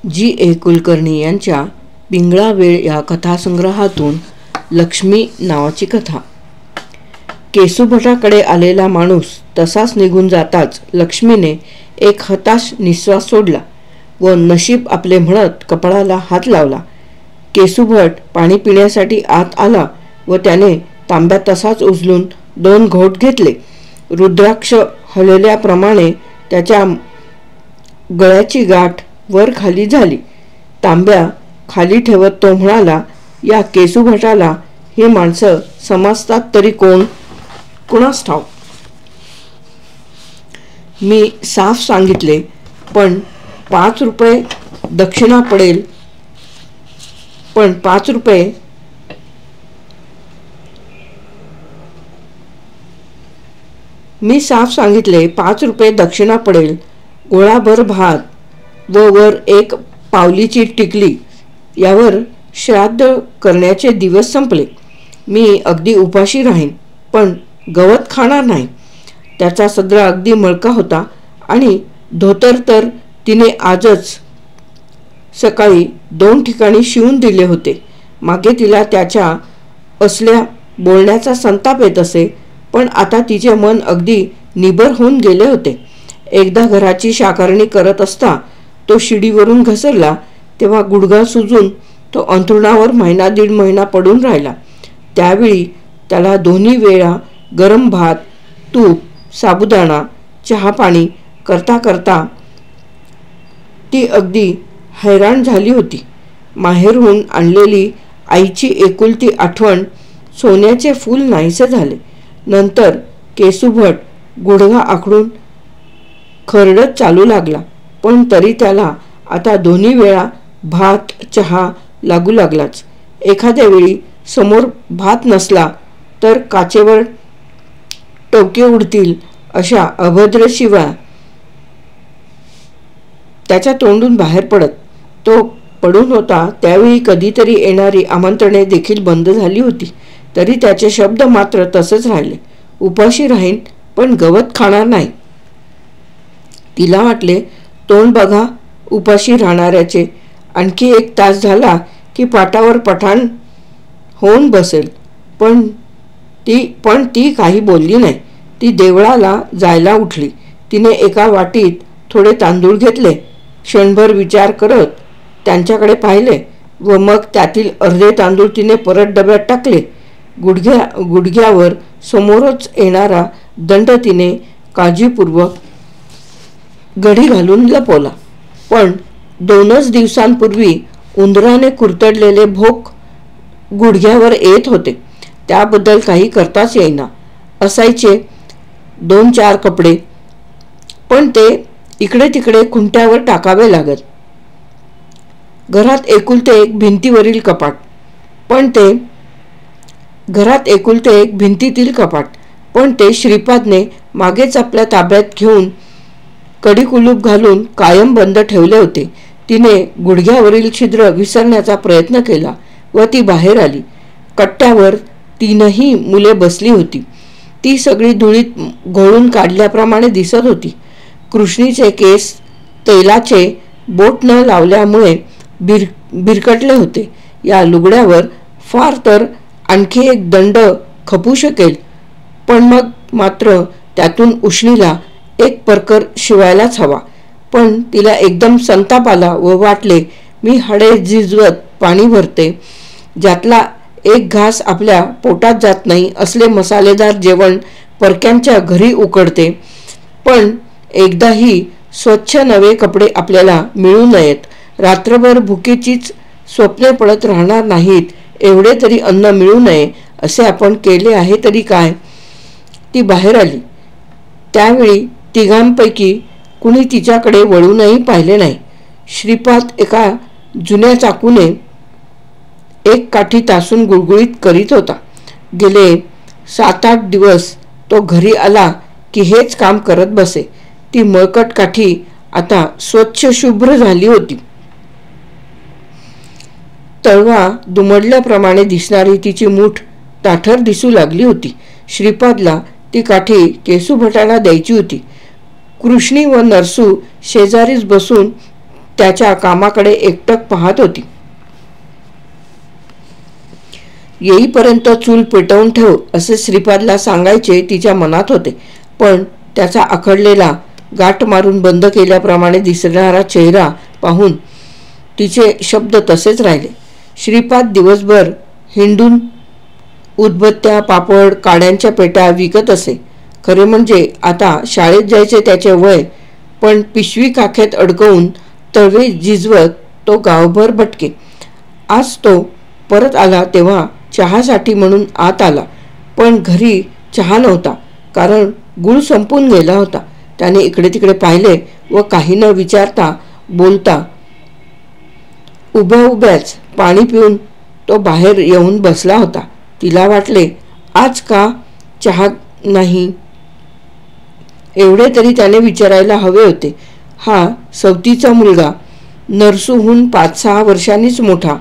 जी. ए. कुलकर्णी यांच्या पिंगळा वेळ या कथासंग्रहातून लक्ष्मी नावाची कथा. केसूभटाकडे आलेला माणूस तसाच निघून जाताच लक्ष्मीने एक हताश निश्वास सोडला व नशीब आपले म्हणत कपाळाला हात लावला. केसूभट पाणी पिण्यासाठी आत आला व त्याने तांब्या तसाच उचलून 2 घोट घेतले. रुद्राक्ष हलल्याप्रमाणे त्याच्या गळ्याची गाठ वर खाली झाली. तांब्या खाली ठेवत तो म्हणाला, या केसूभटाला ही माणसं समजतात तरी कोण, कुणास ठाऊक. मी साफ सांगितले, पण 5 रुपये दक्षिणा पडेल. मी साफ सांगितले 5 रुपये दक्षिणा पडेल. गोळाभर भात व वर 1 पावलीची टिकली. यावर श्राद्ध करण्याचे दिवस संपले. मी अगदी उपाशी राहीन, पण गवत खाणार नाही. त्याचा सदरा अगदी मळका होता आणि धोतर तर तिने आजच सकाळी 2 ठिकाणी शिवून दिले होते. मागे तिला त्याच्या असल्या बोलण्याचा संताप येत असे, पण आता तिचे मन अगदी निबर होऊन गेले होते. एकदा घराची शाकारणी करत असता तो शिडीवरून घसरला तेव्हा गुडघा सुजून तो अंथरुणावर 1.5 महिना पडून राहिला. त्यावेळी त्याला 2 वेळा गरम भात, तूप, साबुदाणा, चहा पाणी करता करता ती अगदी हैराण झाली होती. माहेरहून आणलेली आईची एकुलती आठवण सोन्याचे फूल नाहीसे झाले. नंतर केसूभट गुडघा आखडून खरडत चालू लागला, पण तरी त्याला आता 2 वेळा भात चहा लागू लागलाच. एखाद्या वेळी समोर भात नसला तर काचेवर टोके उडतील अशा अभद्र शिव्या त्याच्या तोंडून बाहेर पडत. तो पडून होता त्यावेळी कधीतरी येणारी आमंत्रणे देखील बंद झाली होती. तरी त्याचे शब्द मात्र तसेच राहिले. उपाशी राहीन, पण गवत खाणार नाही. तिला वाटले, तोंड बघा उपाशी राहणाऱ्याचे. आणखी 1 तास झाला की पाटावर पठाण होऊन बसेल. पण ती काही बोलली नाही. ती देवळाला जायला उठली. तिने एका वाटीत थोडे तांदूळ घेतले. क्षणभर विचार करत त्यांच्याकडे पाहिले व मग त्यातील अर्धे तांदूळ तिने परत डब्यात टाकले. गुडघ्यावर समोरच येणारा दंड तिने काळजीपूर्वक गडी घालून लपवला. पण 2च दिवसांपूर्वी उंदराने कुरतडलेले भोक गुडघ्यावर येत होते. त्याबद्दल काही करताच येईना. असायचे 2-4 कपडे, पण ते इकडे तिकडे खुंट्यावर टाकावे लागत. घरात एकुलते एक भिंतीवरील कपाट, भिंतीतील कपाट, पण ते श्रीपादने मागेच आपल्या ताब्यात घेऊन कडी कुलूप घालून कायम बंद ठेवले होते. तिने गुडघ्यावरील छिद्र विसरण्याचा प्रयत्न केला व ती बाहेर आली. कट्ट्यावर 3ही मुले बसली होती. ती सगळी धुळीत घोळून काढल्याप्रमाणे दिसत होती. कृष्णीचे केस तेलाचे बोट न लावल्यामुळे भिरकटले होते. या लुगड्यावर फार तर आणखी 1 दंड खपू शकेल, पण मग मात्र त्यातून उष्णीला 1 परकर शिवायलाच हवा. पण तिला एकदम संताप आला व वाटले, मी हाडे झिजवत पाणी भरते, ज्यातला 1 घास आपल्या पोटात जात नाही असले मसालेदार जेवण परक्यांच्या घरी उकडते, पण एकदाही स्वच्छ नवे कपडे आपल्याला मिळू नयेत. रात्रभर भुकेचीच स्वप्ने पडत राहणार नाहीत एवढे तरी अन्न मिळू नये असे आपण केले आहे तरी काय. ती बाहेर आली. त्यावेळी 3घांपैकी कुणी तिच्याकडे वळूनही पाहिले नाही. श्रीपाद एका जुन्या चाकूने 1 काठी तासून गुळगुळीत करीत होता. गेले 7-8 दिवस तो घरी आला की हेच काम करत बसे. ती मळकट काठी आता स्वच्छ शुभ्र झाली होती. तळवा दुमडल्याप्रमाणे दिसणारी तिची मूठ ताठर दिसू लागली होती. श्रीपादला ती काठी केसूभटाला द्यायची होती. कृष्णी व नरसू शेजारीच बसून त्याच्या कामाकडे एकटक पाहत होती. येईपर्यंत चूल पेटवून ठेव असे श्रीपादला सांगायचे तिच्या मनात होते, पण त्याचा आखडलेला गाठ मारून बंद केल्याप्रमाणे दिसणारा चेहरा पाहून तिचे शब्द तसेच राहिले. श्रीपाद दिवसभर हिंडून उदबत्त्या, पापड, काड्यांच्या पेट्या विकत असे. खरे म्हणजे आता शाळेत जायचे त्याचे वय, पण पिशवी काखेत अडकवून तळवे झिजवत तो गावभर भटके. आज तो परत आला तेव्हा चहासाठी म्हणून आत आला, पण घरी चहा नव्हता, कारण गुळ संपून गेला होता. त्याने इकडे तिकडे पाहिले व काही न विचारता बोलता उभ्या उभ्याच पाणी पिऊन तो बाहेर येऊन बसला होता. तिला वाटले, आज का चहा नाही एवढे तरी त्याने विचारायला हवे होते. हा सवतीचा मुलगा, नरसूहून 5-6 वर्षांनीच मोठा.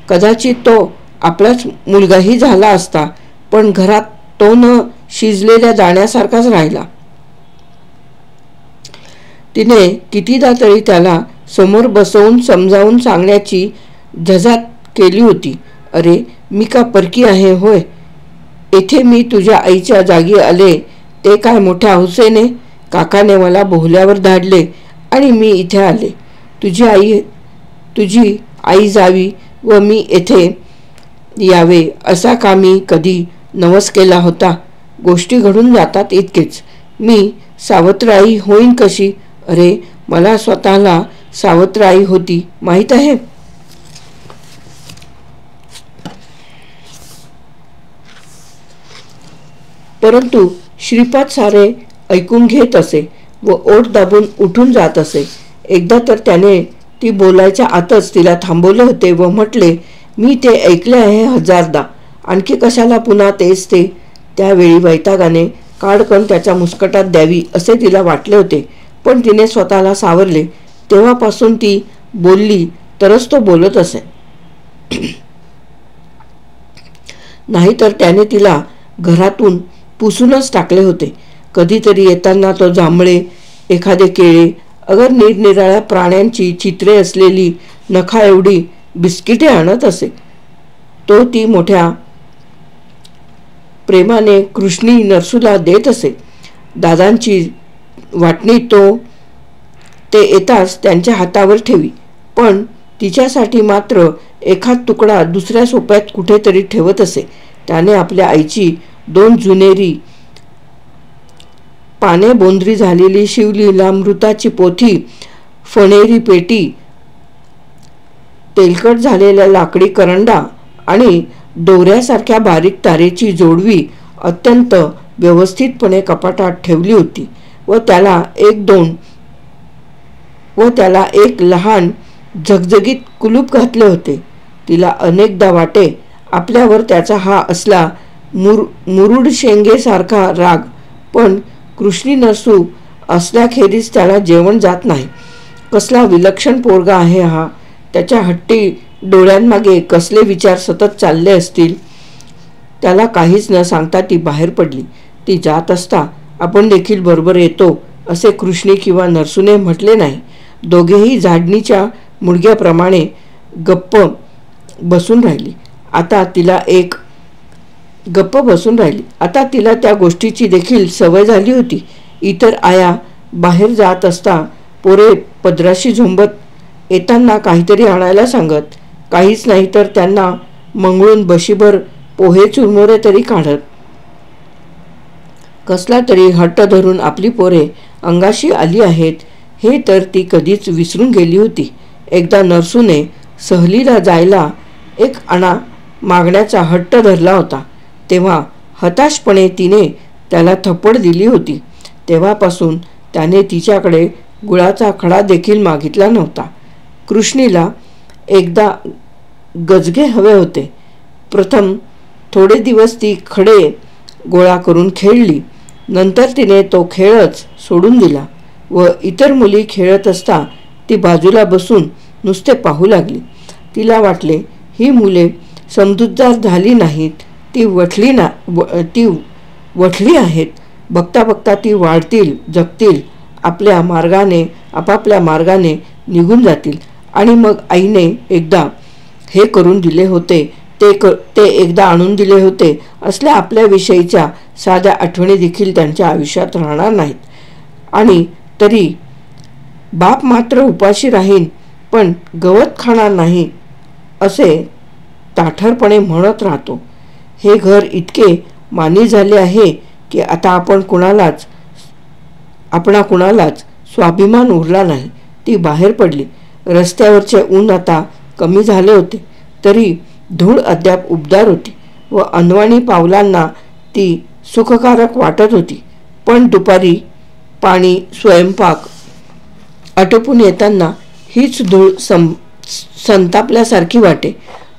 कदाचित तो आपलाच मुलगाही झाला असता, पण घरात तो न शिजलेल्या दाण्यासारखाच राहिला. तिने कितीदा तरी त्याला समोर बसवून समजावून सांगण्याची झंझाट केली होती. अरे, मी का परकी आहे होय? येथे मी तुझ्या आईच्या जागी आले ते काय मोठ्या हौसेने? काकाने मला बोहल्यावर धाडले आणि मी इथे आले. तुझी आई जावी व मी येथे यावे असा का मी कधी नवस केला होता? गोष्टी घडून जातात इतकेच. मी सावत्र आई होईन कशी? अरे, मला स्वतःला सावत्र आई होती माहीत आहे. परंतु श्रीपाद सारे ऐकून घेत असे व ओठ दाबून उठून जात असे. एकदा तर त्याने ती बोलायच्या आतच तिला थांबवले होते व म्हटले, मी ते ऐकले आहे 1000दा, आणखी कशाला पुन्हा तेच ते? त्यावेळी वैतागाने काडकन त्याच्या मुस्कटात द्यावी असे तिला वाटले होते, पण तिने स्वतःला सावरले. तेव्हापासून ती बोलली तरच तो बोलत असे, नाहीतर त्याने तिला घरातून पुसूनच टाकले होते. कधीतरी येताना तो जांभळे, एखादे केळे, अगर निरनिराळ्या प्राण्यांची चित्रे असलेली नखा एवढी बिस्किटे आणत असे. तो ती मोठ्या प्रेमाने कृष्णी नरसूला देत असे. दादांची वाटणी ते येताच त्यांच्या हातावर ठेवी, पण तिच्यासाठी मात्र एखाद तुकडा दुसऱ्या सोप्यात कुठेतरी ठेवत असे. त्याने आपल्या आईची 2 जुनेरी पाने बोंद्री झालेली शिवलीलामृताची पोथी, फणेरी पेटी, तेलकट झालेला लाकडी करंडा आणि दोऱ्यासारख्या बारीक तारेची जोडवी अत्यंत व्यवस्थितपणे कपाटात ठेवली होती व त्याला एक लहान झगझगीत कुलूप घातले होते. तिला अनेकदा वाटे आपल्यावर त्याचा हा असला मुरुड शेंगेसारखा राग, पण कृष्णी नरसू असल्याखेरीज त्याला जेवण जात नाही. कसला विलक्षण पोरगा आहे हा. त्याच्या हट्टी डोळ्यांमागे कसले विचार सतत चालले असतील. त्याला काहीच न सांगता ती बाहेर पडली. ती जात असता आपण देखील बरोबर येतो असे कृष्णी किंवा नरसूने म्हटले नाही. दोघेही झाडणीच्या मुडग्याप्रमाणे गप्प बसून राहिली. आता तिला त्या गोष्टीची देखील सवय झाली होती. इतर आया बाहेर जात असता पोरे पदराशी झोंबत येताना काहीतरी आणायला सांगत, काहीच नाही तर त्यांना मंगळून बशीभर पोहे चुरमुरे तरी काढत. कसला तरी हट्ट धरून आपली पोरे अंगाशी आली आहेत हे तर ती कधीच विसरून गेली होती. एकदा नरसूने सहलीला जायला एक आणा मागण्याचा हट्ट धरला होता. तेव्हा हताशपणे तिने त्याला थप्पड दिली होती. तेव्हापासून त्याने तिच्याकडे गुळाचा खडा देखील मागितला नव्हता. कृष्णीला एकदा गजगे हवे होते. प्रथम थोडे दिवस ती खडे गोळा करून खेळली. नंतर तिने तो खेळच सोडून दिला व इतर मुली खेळत असता ती बाजूला बसून नुसते पाहू लागली. तिला वाटले, ही मुले समजूतदार झाली नाहीत, ती वठली आहेत. बघता बघता ती वाढतील, जगतील, आपापल्या मार्गाने निघून जातील आणि मग आईने एकदा हे करून दिले होते ते एकदा आणून दिले होते असल्या आपल्याविषयीच्या साध्या आठवणी देखील त्यांच्या आयुष्यात राहणार नाहीत. आणि तरी बाप मात्र उपाशी राहीन पण गवत खाणार नाही असे ताठरपणे म्हणत राहतो. हे घर इतके मानी झाले आहे की आता आपणा कुणालाच स्वाभिमान उरला नाही. ती बाहेर पडली. रस्त्यावरचे ऊन आता कमी झाले होते तरी धूळ अद्याप उबदार होती व अनवाणी पावलांना ती सुखकारक वाटत होती. पण दुपारी पाणी स्वयंपाक आटोपून येताना हीच धूळ संतापल्यासारखी वाटे.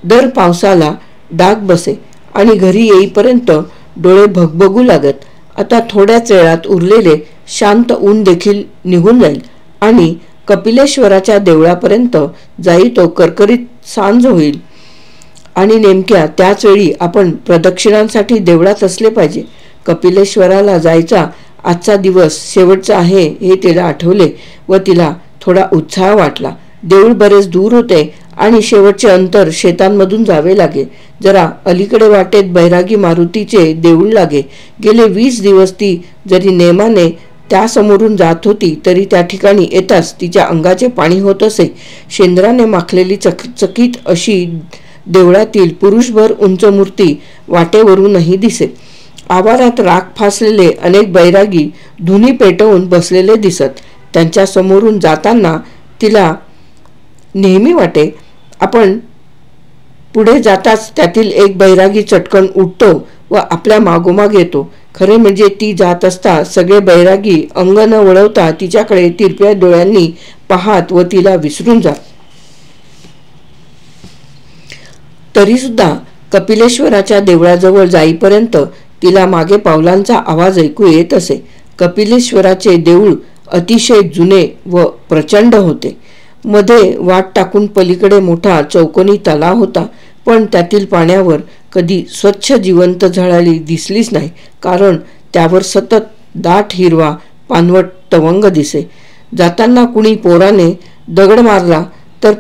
दर पावसाला डाग बसे आणि घरी येईपर्यंत डोळे भगभगू लागत. आता थोड्याच वेळात उरलेले शांत ऊन देखील निघून जाईल आणि कपिलेश्वराच्या देवळापर्यंत जाई तो करकरीत सांज होईल आणि नेमक्या त्याच वेळी आपण प्रदक्षिणांसाठी देवळात असले पाहिजे. कपिलेश्वराला जायचा आजचा दिवस शेवटचा आहे हे तिला आठवले व तिला थोडा उत्साह वाटला. देऊळ बरेच दूर होते आणि शेवटचे अंतर शेतांमधून जावे लागे. जरा अलीकडे वाटेत बैरागी मारुतीचे देऊळ लागे. गेले 20 दिवस ती जरी नेमाने त्यासमोरून जात होती तरी त्या ठिकाणी येताच तिच्या अंगाचे पाणी होत असे. शेंद्राने माखलेली चकचकीत अशी देवळातील पुरुषभर उंच मूर्ती वाटेवरूनही दिसे. आवारात राख फासलेले अनेक बैरागी धुनी पेटवून बसलेले दिसत. त्यांच्या समोरून जाताना तिला नेहमी वाटे. आपण पुढे जाताच त्यातील एक बैरागी चटकन उठतो व आपल्या मागोमाग येतो. खरे म्हणजे ती जात असता सगळे बैरागी अंग न वळवता तिच्याकडे तिरप्या डोळ्यांनी पाहत व तिला विसरून जात. तरीसुद्धा कपिलेश्वराच्या देवळाजवळ जाईपर्यंत तिला मागे पावलांचा आवाज ऐकू येत असे. कपिलेश्वराचे देऊळ अतिशय जुने व प्रचंड होते. मध्ये वाट टाकून पलीकडे मोठा चौकोनी तलाव होता पण त्यातील पाण्यावर कधी स्वच्छ जिवंत झळाळी दिसलीच नाही कारण त्यावर सतत दाट हिरवा पानवट तवंग दिसे. जाताना कुणी पोराने दगड मारला तर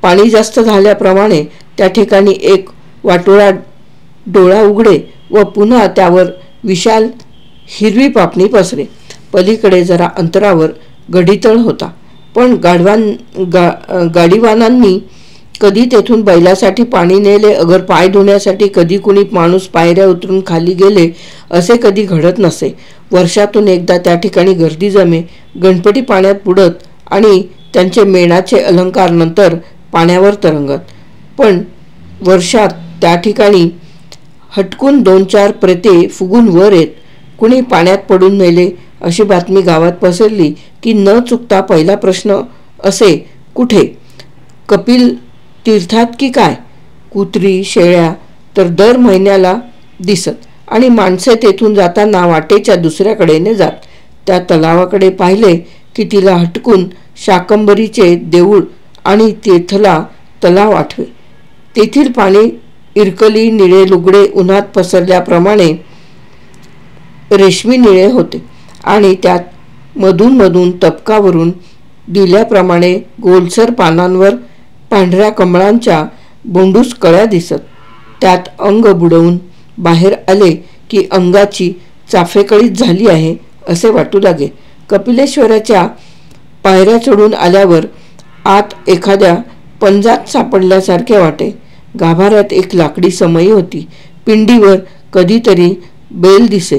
पाणी जास्त झाल्याप्रमाणे त्या ठिकाणी एक वाटोळा डोळा उघडे व पुन्हा त्यावर विशाल हिरवी पापणी पसरे. पलीकडे जरा अंतरावर गढीतळ होता पण गाडीवानांनी कधी तेथून बैलासाठी पाणी नेले अगर पाय धुण्यासाठी कधी कुणी माणूस पायऱ्या उतरून खाली गेले असे कधी घडत नसे. वर्षातून एकदा त्या ठिकाणी गर्दी जमे. गणपती पाण्यात बुडत आणि त्यांचे मेणाचे अलंकार नंतर पाण्यावर तरंगत. पण वर्षात त्या ठिकाणी हटकून 2-4 प्रेते फुगून वर येत. कुणी पाण्यात पडून मेले अशी बातमी गावात पसरली की न चुकता पहिला प्रश्न असे, कुठे? कपिल तीर्थात की काय? कुत्री शेळ्या तर दर महिन्याला दिसत आणि माणसे तेथून जाताना वाटेच्या दुसऱ्या कडेने जात. त्या तलावाकडे पाहिले की तिला हटकून शाकंभरीचे देऊळ आणि तेथला तलाव आठवे. तेथील पाणी इरकली निळे लुगडे उन्हात पसरल्याप्रमाणे रेशमी निळे होते आणि त्यात मधून मधून तबकावरून दिल्याप्रमाणे गोलसर पानांवर पांढऱ्या कमळांच्या बोंडूस कळ्या दिसत. त्यात अंग बुडवून बाहेर आले की अंगाची चाफेकळीच झाली आहे असे वाटू लागे. कपिलेश्वराच्या पायऱ्या चढून आल्यावर आत एखाद्या पंजात सापडल्यासारखे वाटे. गाभाऱ्यात एक लाकडी समई होती. पिंडीवर कधीतरी बेल दिसे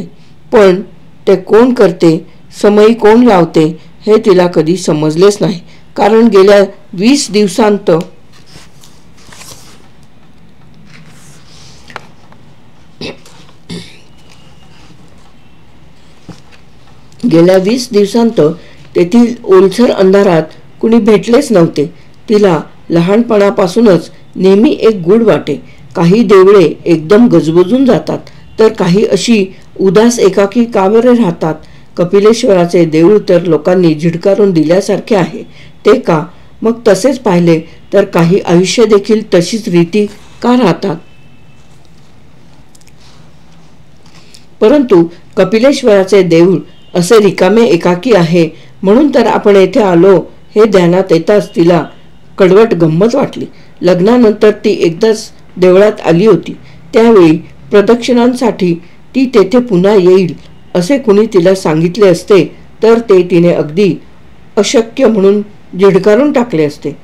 पण ते कोण करते, समई कोण लावते हे तिला कधी समजलेच नाही कारण गेल्या 20 दिवसांत तेथील ओलसर अंधारात कुणी भेटलेच नव्हते. तिला लहानपणापासूनच नेहमी एक गूढ वाटे. काही देवळे एकदम गजबजून जातात तर काही अशी उदास एकाकी का बरे राहतात. कपिलेश्वराचे देऊळ तर लोकांनी झिडकारून दिल्यासारखे आहे ते का? मग तसेच पाहिले तर काही आयुष्य देखील तशीच रीती का राहतात? परंतु कपिलेश्वराचे देऊळ असे रिकामे एकाकी आहे म्हणून तर आपण येथे आलो हे ध्यानात येताच तिला कडवट गंमत वाटली. लग्नानंतर ती एकदाच देवळात आली होती. त्यावेळी प्रदक्षिणांसाठी ती तेथे पुन्हा येईल असे कुणी तिला सांगितले असते तर ते तिने अगदी अशक्य म्हणून झिडकारून टाकले असते.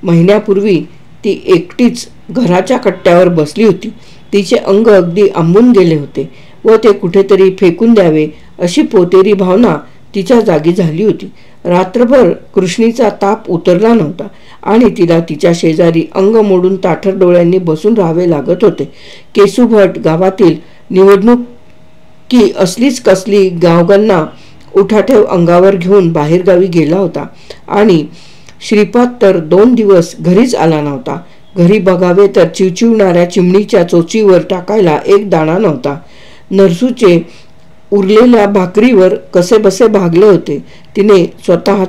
महिन्यापूर्वी ती एकटीच घराच्या कट्ट्यावर बसली होती. तिचे अंग अगदी आंबून गेले होते व ते कुठेतरी फेकून द्यावे अशी पोतेरी भावना तिच्या जागी झाली होती. रात्रभर कृष्णीचा ताप उतरला नव्हता आणि तिला तिच्या शेजारी अंग मोडून ताठर डोळ्यांनी बसून राहावे लागत होते. केशुभट गावातील निवडणुकी असलीच कसली गावगांना उठाठेव अंगावर घेऊन बाहेरगावी गेला होता आणि श्रीपाद तर 2 दिवस घरीच आला नव्हता. घरी बघावे तर चिवचिवणाऱ्या चिमणीच्या चोचीवर टाकायला एक दाणा नव्हता. नरसूचे उरलेल्या भाकरीवर कसेबसे भागले होते. तिने स्वतः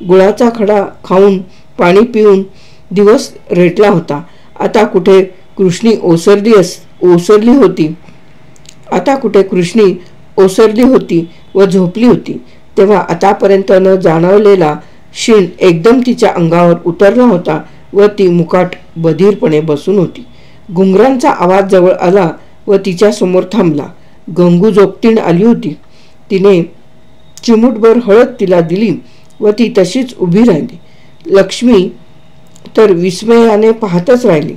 गुळाचा खडा खाऊन पाणी पिऊन दिवस रेटला होता. आता कुठे कृष्णी ओसरली होती व झोपली होती तेव्हा आतापर्यंत न जाणवलेला क्षीण एकदम तिच्या अंगावर उतरला होता व ती मुकाट बधीरपणे बसून होती. घुंगरांचा आवाज जवळ आला व तिच्या समोर थांबला. गंगू जोगतीण आली होती. तिने चिमूटभर हळद तिला दिली व ती तशीच उभी राहिली. लक्ष्मी तर विस्मयाने पाहतच राहिली.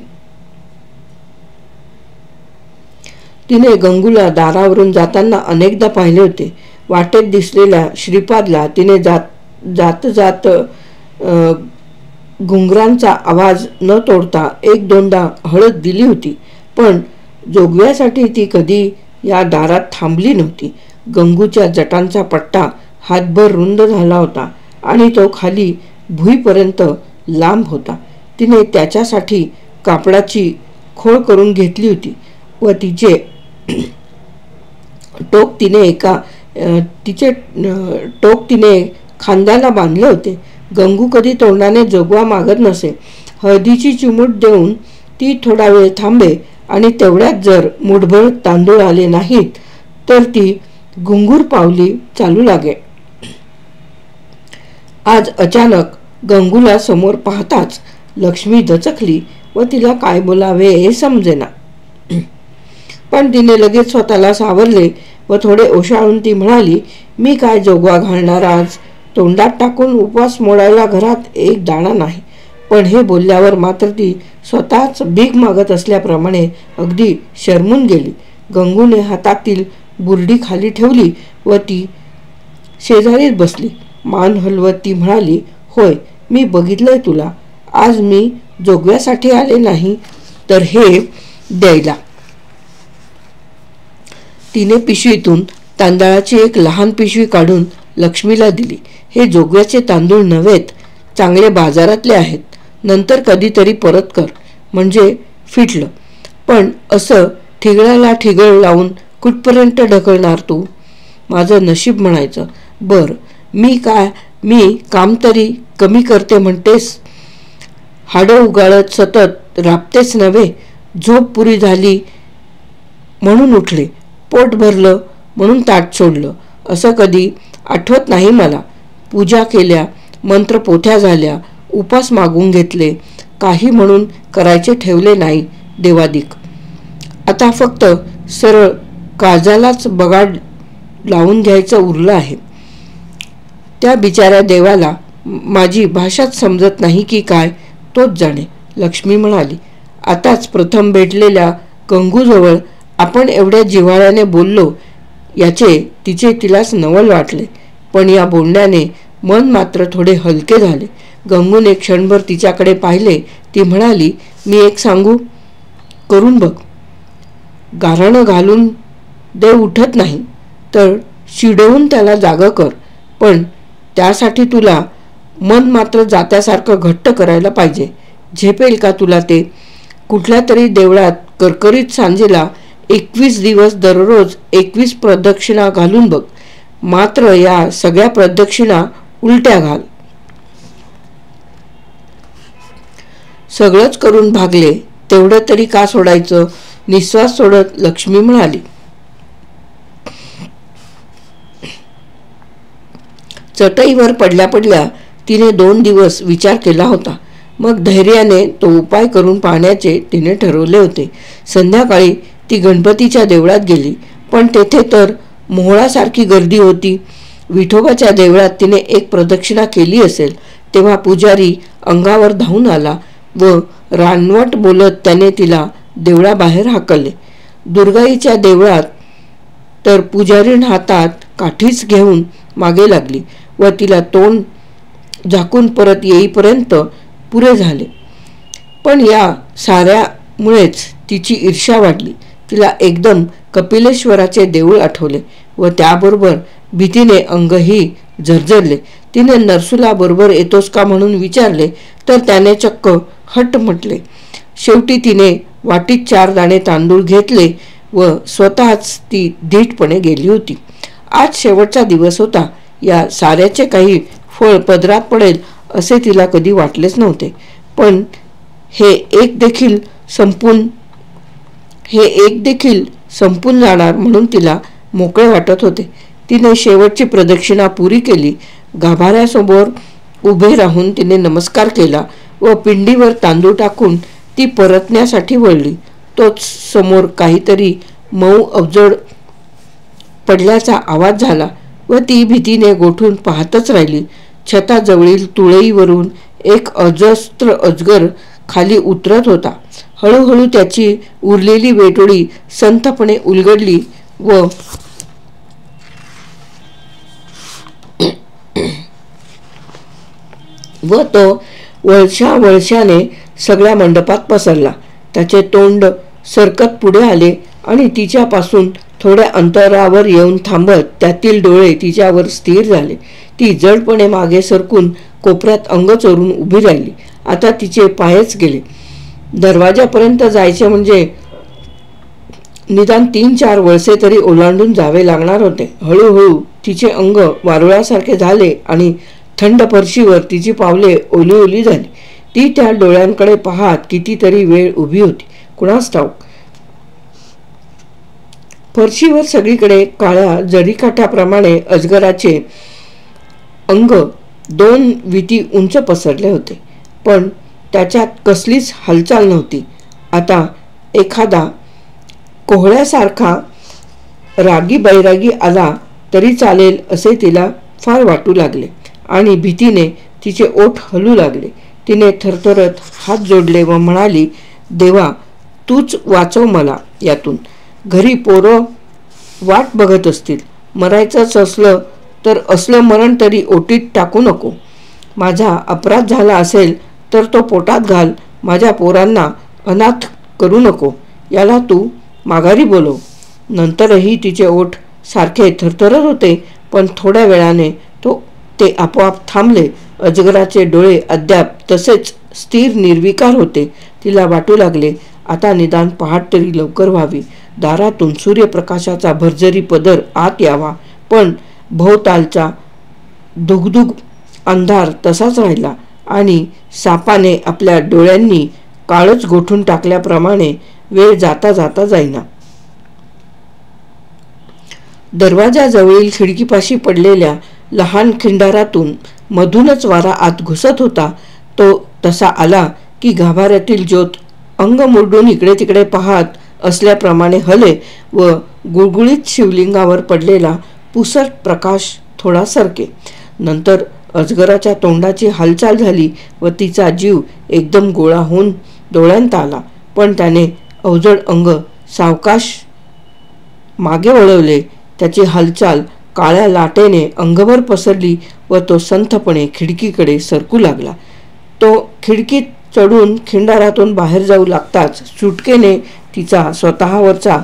तिने गंगूला दारावरून जाताना अनेकदा पाहिले होते. वाटेत दिसलेल्या श्रीपादला तिने जात घुंगरांचा आवाज न तोडता 1-2दा हळद दिली होती, पण जोगव्यासाठी ती कधी या दारात थांबली नव्हती. गंगूच्या जटांचा पट्टा हातभर रुंद झाला होता आणि तो खाली भुईपर्यंत लांब होता. तिने त्याच्यासाठी कापडाची खोळ करून घेतली होती व तिचे टोक तिने खांद्याला बांधले होते. गंगू कधी तोंडाने जोगवा मागत नसे. हळदीची चिमूट देऊन ती थोडा वेळ थांबे आणि तेवढ्यात जर मुठभर तांदूळ आले नाहीत तर ती घुंगूर पावली चालू लागे. आज अचानक गंगूला समोर पाहताच लक्ष्मी दचकली व तिला काय बोलावे हे समजेना. पण तिने लगेच स्वतःला सावरले व थोडे ओशाळून ती म्हणाली, मी काय जोगवा घालणार आज? तोंडात टाकून उपवास मोडायला घरात एक दाणा नाही. पण हे बोलल्यावर मात्र ती स्वतःच भीक मागत असल्याप्रमाणे अगदी शरमून गेली. गंगूने हातातील बुरडी खाली ठेवली व ती शेजारीच बसली. मान हलवत ती म्हणाली, होय, मी बघितलंय तुला. आज मी जोगव्यासाठी आले नाही तर हे द्यायला. तिने पिशवीतून तांदळाची एक लहान पिशवी काढून लक्ष्मीला दिली. हे जोगव्याचे तांदूळ नव्हेत, चांगले बाजारातले आहेत. नंतर कधीतरी परत कर म्हणजे फिटलं. पण असं ठिगळाला ठिगळ लावून कुठपर्यंत ढकलणार तू? माझं नशीब म्हणायचं. बर, मी काम तरी कमी करते म्हणतेस? हाडं उगाळत सतत राबतेच नव्हे. झोप पुरी झाली म्हणून उठले, पोट भरलं म्हणून ताट सोडलं असं कधी आठवत नाही मला. पूजा केल्या, मंत्रपोथ्या झाल्या, उपास मागून घेतले, काही म्हणून करायचे ठेवले नाही देवादिक. आता फक्त सरळ काळजालाच बगाड लावून घ्यायचं उरलं आहे. त्या बिचाऱ्या देवाला माझी भाषाच समजत नाही की काय तोच जाणे. लक्ष्मी म्हणाली. आताच प्रथम भेटलेल्या गंगूजवळ आपण एवढ्या जिव्हाळ्याने बोललो याचे तिलाच नवल वाटले. पण या बोलण्याने मन मात्र थोडे हलके झाले. गंगूने क्षणभर तिच्याकडे पाहिले. ती म्हणाली, मी एक सांगू? करून बघ. गाऱ्हाणं घालून देव उठत नाही तर शिडवून त्याला जागं कर. पण त्यासाठी तुला मन मात्र जात्यासारखं घट्ट करायला पाहिजे. झेपेल का तुला ते? कुठल्या तरी देवळात करकरीत सांजेला 21 दिवस दररोज 21 प्रदक्षिणा घालून बघ. मात्र या सगळ्या प्रदक्षिणा उलट्या घाल. सगळंच करून भागले तेवढं तरी का सोडायचं? निश्वास सोडत लक्ष्मी म्हणाली. चटईवर पडल्या पडल्या तिने 2 दिवस विचार केला होता. मग धैर्याने तो उपाय करून पाहण्याचे तिने ठरवले होते. संध्याकाळी ती गणपतीच्या देवळात गेली, पण तेथे तर मोहळासारखी गर्दी होती. विठोबाच्या देवळात तिने एक प्रदक्षिणा केली असेल तेव्हा पुजारी अंगावर धावून आला व रानवट बोलत त्याने तिला देवळाबाहेर हाकलले. दुर्गाईच्या देवळात तर पुजारीण हातात काठीच घेऊन मागे लागली व तिला तोंड झाकून परत येईपर्यंत पुरे झाले. पण या साऱ्यामुळेच तिची ईर्ष्या वाढली. तिला एकदम कपिलेश्वराचे देऊळ आठवले व त्याबरोबर भीतीने अंगही झरझरले. तिने नरसूला बरोबर येतोस का म्हणून विचारले तर त्याने चक्क हट म्हटले. शेवटी तिने वाटीत 4 दाणे तांदूळ घेतले व स्वतःच ती धीटपणे गेली होती. आज शेवटचा दिवस होता. या साऱ्याचे काही फळ पदरात पडेल असे तिला कधी वाटलेच नव्हते. पण हे एक देखील संपून जाणार म्हणून तिला मोकळे वाटत होते. तिने शेवटची प्रदक्षिणा पुरी केली. गाभाऱ्यासमोर उभे राहून तिने नमस्कार केला व पिंडीवर तांदूळ टाकून ती परतण्यासाठी वळली. तोच समोर काहीतरी मऊ अवजड पडल्याचा आवाज झाला व ती भीतीने गोठून पाहतच राहिली. छताजवळील तुळईवरून एक अजस्त्र अजगर खाली उतरत होता. हळूहळू त्याची उरलेली वेटोळी संथपणे उलगडली व तो वळशाने सगळ्या मंडपात पसरला. त्याचे तोंड सरकत पुढे आले आणि तिच्यापासून थोड्या अंतरावर येऊन थांबत त्यातील डोळे तिच्यावर स्थिर झाले. ती जडपणे मागे सरकून कोपऱ्यात अंग चोरून उभी राहिली. आता तिचे पायच गेले. दरवाजापर्यंत जायचे म्हणजे निदान 3-4 वळसे तरी ओलांडून जावे लागणार होते. हळूहळू तिचे अंग वारुळासारखे झाले आणि थंड फरशीवर तिची पावले ओली ओली झाली. ती त्या डोळ्यांकडे पाहत कितीतरी वेळ उभी होती. कुणास ठाऊक. फरशीवर सगळीकडे काळ्या जरीकाठ्याप्रमाणे अजगराचे अंग 2 विती उंच पसरले होते, पण त्याच्यात कसलीच हालचाल नव्हती. आता एखादा कोहळ्यासारखा रागी बैरागी आला तरी चालेल असे तिला फार वाटू लागले आणि भीतीने तिचे ओठ हलू लागले. तिने थरथरत हात जोडले व म्हणाली, देवा, तूच वाचव मला यातून. घरी पोरं वाट बघत असतील. मरायचंच असलं तर असलं मरण तरी ओटीत टाकू नको. माझा अपराध झाला असेल तर तो पोटात घाल. माझ्या पोरांना अनाथ करू नको. याला तू माघारी बोलव. नंतरही तिचे ओठ सारखे थरथरत होते, पण थोड्या वेळाने ते आपोआप थांबले. अजगराचे डोळे अद्याप तसेच स्थिर निर्विकार होते. तिला वाटू लागले, आता निदान पहाट तरी लवकर व्हावी. दारातून सूर्यप्रकाशाचा भरजरी पदर आत यावा, पण भोवतालचा धुगधुग अंधार तसाच राहिला आणि सापाने आपल्या डोळ्यांनी काळच गोठून टाकल्याप्रमाणे वेळ जाता जाता जाईना. दरवाजाजवळील खिडकीपाशी पडलेल्या लहान खिंडारातून मधूनच वारा आत घुसत होता. तो तसा आला की गाभाऱ्यातील ज्योत अंग मुरडून इकडे तिकडे पाहत असल्याप्रमाणे हले व गुळगुळीत शिवलिंगावर पडलेला पुसट प्रकाश थोडा सरके. नंतर अजगराच्या तोंडाची हालचाल झाली व तिचा जीव एकदम गोळा होऊन डोळ्यांत आला, पण त्याने अवजड अंग सावकाश मागे वळवले. त्याची हालचाल काळ्या लाटेने अंगभर पसरली व तो संथपणे खिडकीकडे सरकू लागला. तो खिडकीत चढून खिंडारातून बाहेर जाऊ लागताच सुटकेने तिचा स्वतःवरचा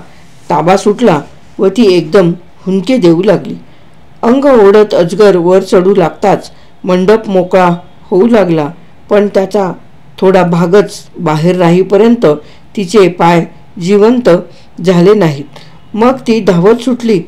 ताबा सुटला व ती एकदम हुंदके देऊ लागली. अंग ओढत अजगर वर चढू लागताच मंडप मोकळा होऊ लागला, पण त्याचा थोडा भागच बाहेर राहीपर्यंत तिचे पाय जिवंत झाले नाहीत. मग ती धावत सुटली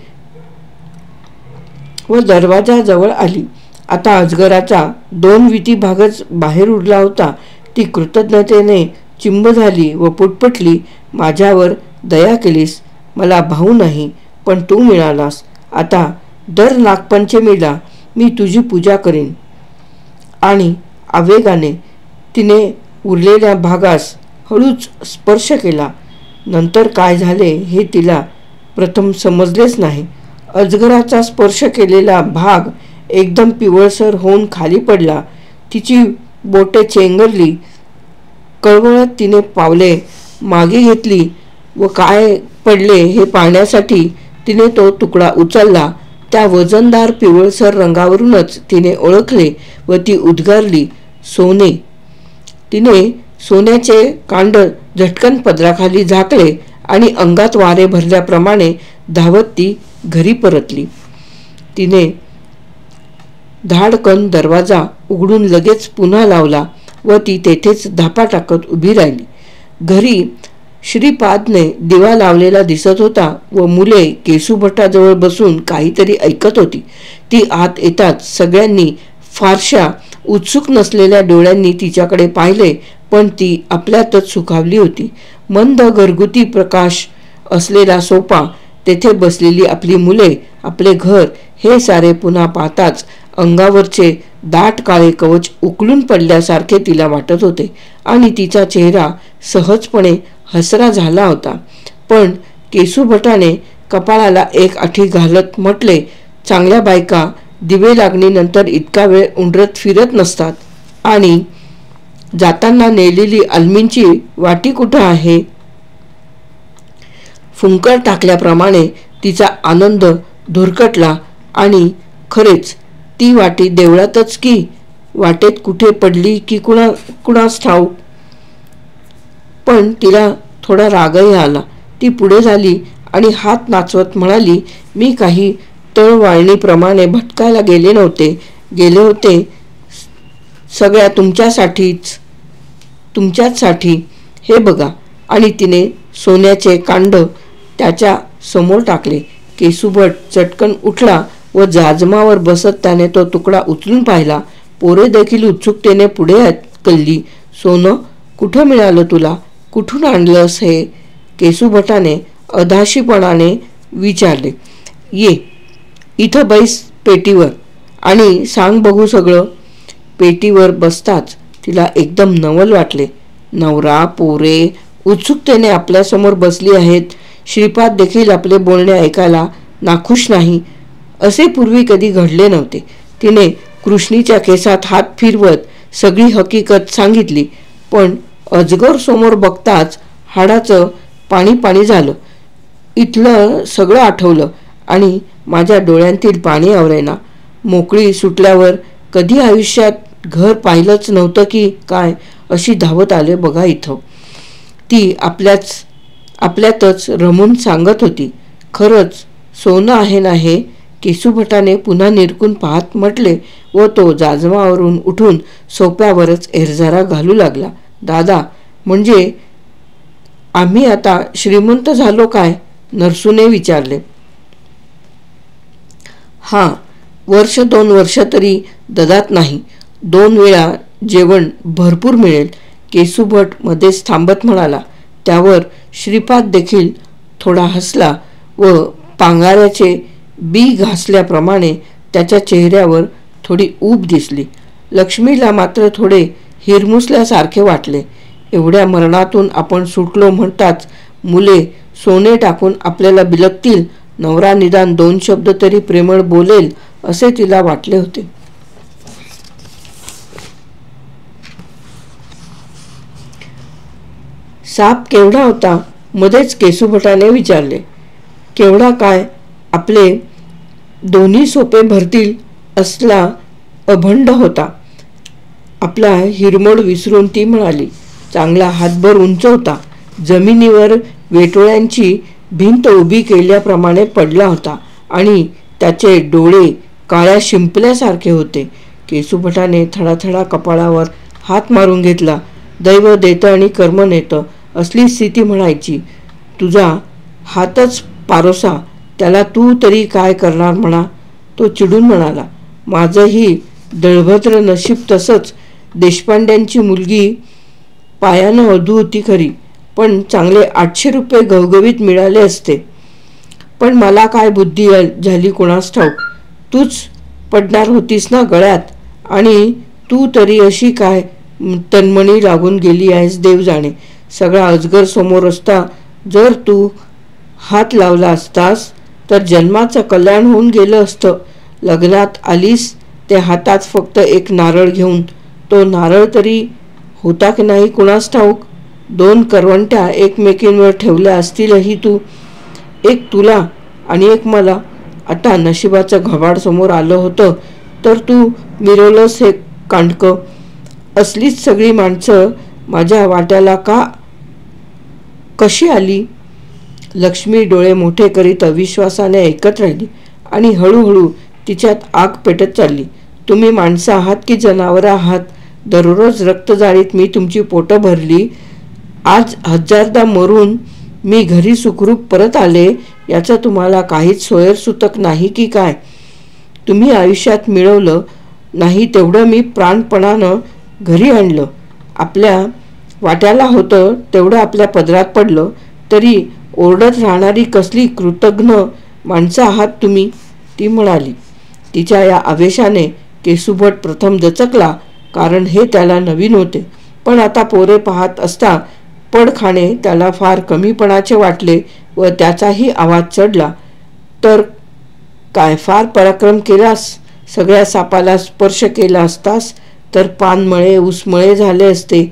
व दरवाजाजवळ आली. आता अजगराचा 2 विती भागच बाहेर उरला होता. ती कृतज्ञतेने चिंब झाली व पुटपुटली, माझ्यावर दया केलीस. मला भाऊ नाही, पण तू मिळालास. आता दर नागपंचमीला मी तुझी पूजा करीन. आणि आवेगाने तिने उरलेल्या भागास हळूच स्पर्श केला. नंतर काय झाले हे तिला प्रथम समजलेच नाही. अजगराचा स्पर्श केलेला भाग एकदम पिवळसर होऊन खाली पडला. तिची बोटे चेंगरली. कळवळत तिने पावले मागे घेतली व काय पडले हे पाहण्यासाठी तिने तो तुकडा उचलला. त्या वजनदार पिवळसर रंगावरूनच तिने ओळखले व ती उद्गारली, सोने. तिने सोन्याचे कांड झटकन पदराखाली झाकले आणि अंगात वारे भरल्याप्रमाणे धावत ती घरी परतली. तिने धाडकन दरवाजा उघडून लगेच पुन्हा लावला व ती तेथेच धापा टाकत उभी राहिली. घरी श्रीपादने दिवा लावलेला दिसत होता व मुले केसूभटाजवळ बसून काहीतरी ऐकत होती. ती आत येताच सगळ्यांनी फारशा उत्सुक नसलेल्या डोळ्यांनी तिच्याकडे पाहिले, पण ती आपल्यातच सुखावली होती. मंद घरगुती प्रकाश असलेला सोपा, तेथे बसलेली आपली मुले, आपले घर, हे सारे पुन्हा पाहताच अंगावरचे दाट काळे कवच उकलून पडल्यासारखे तिला वाटत होते आणि तिचा चेहरा सहजपणे हसरा झाला होता. पण केसूभटाने कपाळाला एक आठी घालत म्हटले, चांगल्या बायका दिवे लागणीनंतर इतका वेळ उंडरत फिरत नसतात. आणि जाताना नेलेली आलमींची वाटी कुठं आहे? फुंकर टाकल्याप्रमाणे तिचा आनंद धुरकटला. आणि खरेच ती वाटी देवळातच की वाटेत कुठे पडली की कुणास ठाऊक. पण तिला थोडा रागही आला. ती पुढे झाली आणि हात नाचवत म्हणाली, मी काही तळवाळणीप्रमाणे भटकायला गेले होते सगळ्या तुमच्याचसाठी. हे बघा. आणि तिने सोन्याचे कांड त्याच्या समोर टाकले. केसूभट चटकन उठला व जाजमावर बसत त्याने तो तुकडा उचलून पाहिला. पोरे देखील उत्सुकतेने पुढे कल्ली. सोनं कुठं मिळालं तुला? कुठून आणलंस हे? केसूभटाने अधाशीपणाने विचारले. ये इथं बैस पेटीवर आणि सांग बघू सगळं. पेटीवर बसताच तिला एकदम नवल वाटले. नवरा पोरे उत्सुकतेने आपल्यासमोर बसली आहेत. श्रीपाद देखील आपले बोलणे ऐकायला नाखुश नाही. असे पूर्वी कधी घडले नव्हते. तिने कृष्णीच्या केसात हात फिरवत सगळी हकीकत सांगितली. पण अजगर समोर बघताच हाडाचं पाणी पाणी झालं. इथलं सगळं आठवलं आणि माझ्या डोळ्यांतील पाणी आवरेना. मोकळी सुटल्यावर कधी आयुष्यात घर पाहिलंच नव्हतं की काय अशी धावत आले बघा इथं. ती आपल्यातच रमून सांगत होती. खरंच सोनं आहे ना हे? केसूभटाने पुन्हा निरखून पाहत म्हटले व तो जाजमावरून उठून सोप्यावरच एरझारा घालू लागला. दादा, म्हणजे आम्ही आता श्रीमंत झालो काय? नरसूने विचारले. हां, 1-2 वर्ष तरी ददात नाही. 2 वेळा जेवण भरपूर मिळेल. केसूभट मध्येच थांबत म्हणाला. त्यावर श्रीपाद देखील थोडा हसला व पांगाऱ्याचे बी घासल्याप्रमाणे त्याच्या चेहऱ्यावर थोडी ऊब दिसली. लक्ष्मीला मात्र थोडे हिरमुसल्यासारखे वाटले. एवढ्या मरणातून आपण सुटलो म्हणताच मुले सोने टाकून आपल्याला बिलगतील. नवरा निदान 2 शब्द तरी प्रेमळ बोलेल असे तिला वाटले होते. साप केवढा होता? मध्येच केसूभटाने विचारले. केवढा काय, आपले दोन्ही सोपे भरतील असला अभंड होता. आपला हिरमोड विसरून ती म्हणाली. चांगला हातभर उंच होता. जमिनीवर वेटोळ्यांची भिंत उभी केल्याप्रमाणे पडला होता आणि त्याचे डोळे काळ्या शिंपल्यासारखे होते. केसूभटाने थडाथडा कपाळावर हात मारून घेतला. दैव देतं आणि कर्म नेतं असली स्थिती म्हणायची. तुझा हातच पारोसा, त्याला तू तरी काय करणार म्हणा. तो चिडून म्हणाला. माझंही दळभद्र नशीब तसंच. देशपांड्यांची मुलगी पायानं वधू होती खरी, पण चांगले 800 रुपये घवघवीत मिळाले असते. पण मला काय बुद्धी झाली कोणास ठाऊक. तूच पडणार होतीस ना गळ्यात आणि तू तरी अशी काय तन्मणी लागून गेली आहेस देव जाणे. सगळा अजगर समोर असता जर तू हात लावला असतास तर जन्माचं कल्याण होऊन गेलं असतं. लग्नात आलीस ते हातात फक्त एक नारळ घेऊन. तो नारळ तरी होता की नाही कुणास ठाऊक. 2 करवंट्या एकमेकींवर ठेवल्या असतीलही तू. एक तुला आणि एक मला. आता नशिबाचं घबाड समोर आलं होतं तर तू मिरवलंस हे कांडकं. असलीच सगळी माणसं माझ्या वाट्याला कशी आली. लक्ष्मी डोळे मोठे करीत अविश्वासाने ऐकत राहिली आणि हळूहळू तिच्यात आग पेटत चालली. तुम्ही माणसं आहात की जनावरं आहात. दररोज रक्तजाळीत मी तुमची पोटं भरली. आज 1000दा मरून मी घरी सुखरूप परत आले याचं तुम्हाला काहीच सोयरसुतक नाही की काय. तुम्ही आयुष्यात मिळवलं नाही तेवढं मी प्राणपणानं घरी आणलं. आपल्या वाट्याला होतं तेवढं आपल्या पदरात पडलं तरी ओरडत राहणारी कसली कृतघ्न माणसं आहात तुम्ही, ती म्हणाली. तिच्या या आवेशाने केशुभट प्रथम दचकला, कारण हे त्याला नवीन होते. पण आता पोरे पाहत असता पडखाणे त्याला फार कमीपणाचे वाटले व त्याचाही आवाज चढला. तर काय फार पराक्रम केलास. सगळ्या सापाला स्पर्श केला असतास तर पानमळे उसमळे झाले असते.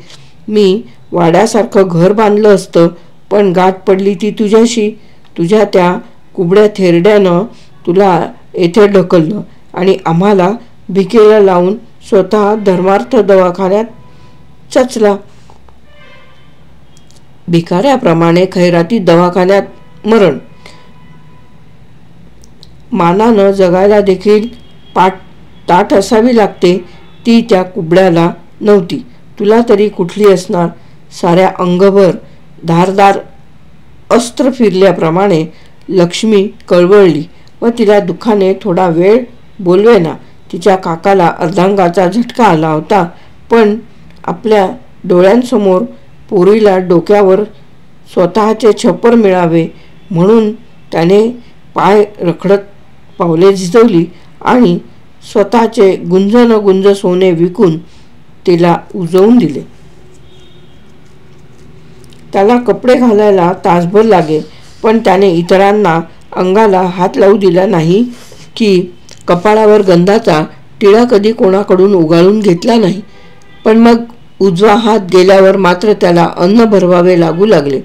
मी वाड्यासारखं घर बांधलं असतं, पण गाठ पडली ती तुझ्याशी. तुझ्या त्या कुबड्या थेरड्यानं तुला येथे ढकललं आणि आम्हाला भिकेला लावून स्वतः धर्मार्थ दवाखान्यात चचला. भिकाऱ्याप्रमाणे खैराती दवाखान्यात मरण. मानानं जगायला देखील ताट असावी लागते, ती त्या कुबड्याला नव्हती. तुला तरी कुठली असणार. साऱ्या अंगभर धारदार अस्त्र फिरल्याप्रमाणे लक्ष्मी कळवळली व तिला दुःखाने थोडा वेळ बोलवेना. तिच्या काकाला अर्धांगाचा झटका आला होता, पण आपल्या डोळ्यांसमोर पोरीला डोक्यावर स्वतःचे छप्पर मिळावे म्हणून त्याने पाय रखडत पावले झिजवली आणि स्वतःचे गुंज सोने विकून तिला उजवून दिले. त्याला कपडे घालायला तासभर लागे, पण त्याने इतरांना अंगाला हात लावू दिला नाही की कपाळावर गंधाचा टिळा कधी कोणाकडून उगाळून घेतला नाही. पण मग उजवा हात गेल्यावर मात्र त्याला अन्न भरवावे लागू लागले.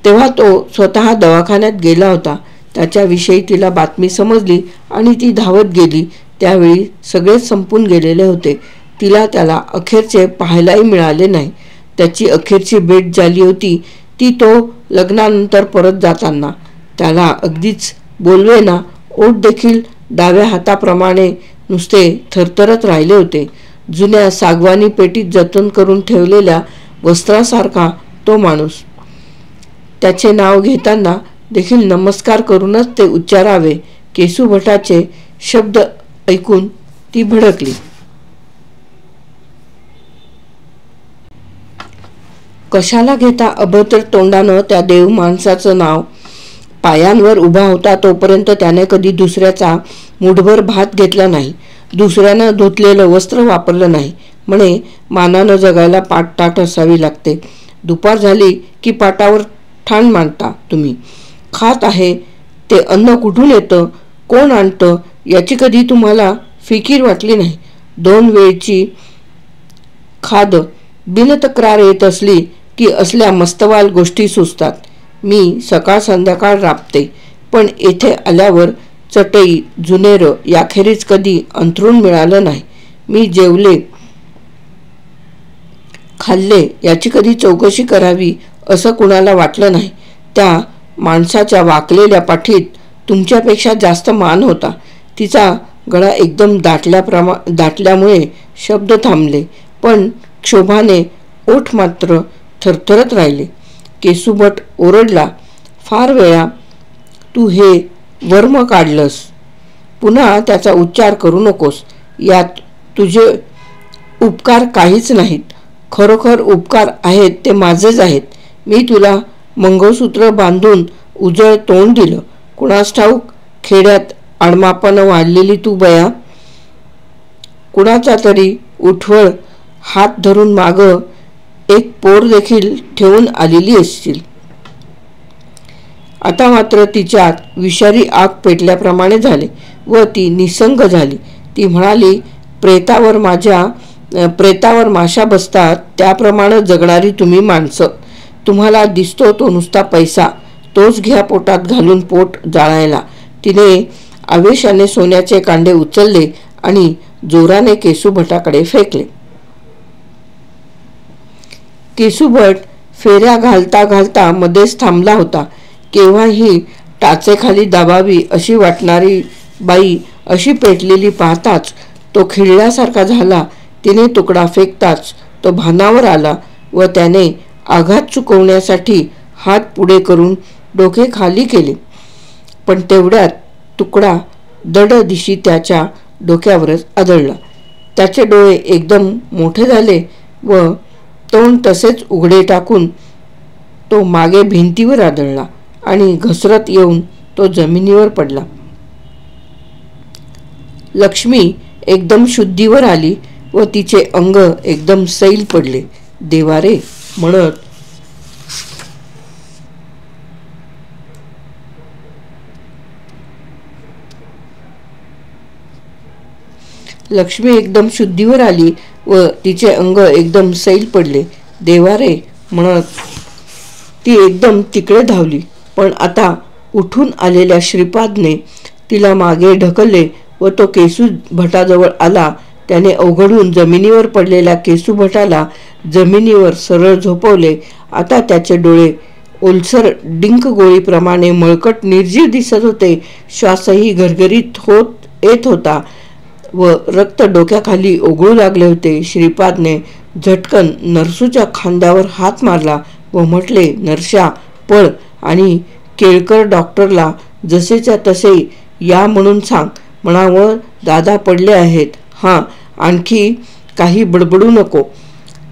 तेव्हा तो स्वतः दवाखान्यात गेला होता. त्याच्याविषयी तिला बातमी समजली आणि ती धावत गेली. त्यावेळी सगळेच संपून गेलेले होते. तिला त्याला अखेरचे पाहायलाही मिळाले नाही. त्याची अखेरची भेट झाली होती ती तो लग्नानंतर परत जाताना. त्याला अगदीच बोलवेना. ओठ देखील डाव्या हाताप्रमाणे नुसते थरथरत राहिले होते. जुन्या सागवानी पेटीत जतन करून ठेवलेल्या वस्त्रासारखा तो माणूस. त्याचे नाव घेताना देखील नमस्कार करूनच ते उच्चारावे. केशुभटाचे शब्द ऐकून ती भडकली. कशाला घेता अभद्र तोंडानं त्या देव माणसाचं नाव. पायांवर उभा होता तोपर्यंत त्याने कधी दुसऱ्याचा मुठभर भात घेतला नाही. दुसऱ्यानं धुतलेलं वस्त्र वापरलं नाही. म्हणे मानानं जगायला ताट असावी लागते. दुपार झाली की पाटावर ठाण मांडता तुम्ही. खात आहे ते अन्न कुठून येतं, कोण आणतं याची कधी तुम्हाला फिकीर वाटली नाही. 2 वेळची खाद बिनतक्रार येत असली की असल्या मस्तवाल गोष्टी सुचतात. मी सकाळ संध्याकाळ राबते, पण येथे आल्यावर चटई जुनेरं याखेरीज कधी अंथरूण मिळालं नाही. मी जेवले खाल्ले याची कधी चौकशी करावी असं कुणाला वाटलं नाही. त्या माणसाच्या वाकलेल्या पाठीत तुमच्यापेक्षा जास्त मान होता. तिचा गळा एकदम दाटल्यामुळे शब्द थांबले, पण क्षोभाने ओठ मात्र थरथरत राहिले. केशुभट ओरडला, फार वेळा तू हे वर्म काढलंस. पुन्हा त्याचा उच्चार करू नकोस. यात तुझे उपकार काहीच नाहीत. खरोखर उपकार आहेत ते माझेच आहेत. मी तुला मंगळसूत्र बांधून उजळ तोंड दिलं. कुणास ठाऊक खेड्यात आडमापानं वाढलेली तू बया. कुणाचा तरी उठवळ हात धरून माग एक पोर देखील ठेवून आलेली असतील. आता मात्र तिच्यात विषारी आग पेटल्याप्रमाणे झाले व ती निसंग झाली. ती म्हणाली, प्रेतावर माशा बसतात त्याप्रमाणे जगणारी तुम्ही माणसं. तुम्हाला दिसतो तो नुसता पैसा, तोच घ्या पोटात घालून पोट जाळायला. तिने आवेशाने सोन्याचे कांडे उचलले आणि जोराने केसूभटाकडे फेकले. केसूभट फेऱ्या घालता घालता मध्येच थांबला होता. केव्हाही टाचेखाली दाबावी अशी वाटणारी बाई अशी पेटलेली पाहताच तो खिळल्यासारखा झाला. तिने तुकडा फेकताच तो भानावर आला व त्याने आघात चुकवण्यासाठी हात पुढे करून डोके खाली केले. पण तेवढ्यात तुकडा दड दिशी त्याच्या डोक्यावरच आदळला. त्याचे डोळे एकदम मोठे झाले व तोंड तसेच उघडे टाकून तो मागे भिंतीवर आदळला आणि घसरत येऊन तो जमिनीवर पडला. लक्ष्मी एकदम शुद्धीवर आली व तिचे अंग एकदम सैल पडले. देवा रे म्हणत लक्ष्मी एकदम शुद्धीवर आली व तिचे अंग एकदम सैल पडले. देवा रे म्हणत ती एकदम तिकडे धावली. पण आता उठून आलेल्या श्रीपादने तिला मागे ढकलले व तो केसूभटाजवळ आला. त्याने अवघडून जमिनीवर पडलेल्या केसूभटाला जमिनीवर सरळ झोपवले. आता त्याचे डोळे ओलसर डिंक गोळीप्रमाणे मळकट निर्जीव दिसत होते. श्वासही घरघरीत होत येत होता व रक्त डोक्याखाली ओघळू लागले होते. श्रीपादने झटकन नरसूच्या खांद्यावर हात मारला व म्हटले, नरशा पळ आणि केळकर डॉक्टरला जसेच्या तसे या म्हणून सांग. म्हणावं, दादा पडले आहेत. हां, आणखी काही बडबडू नको.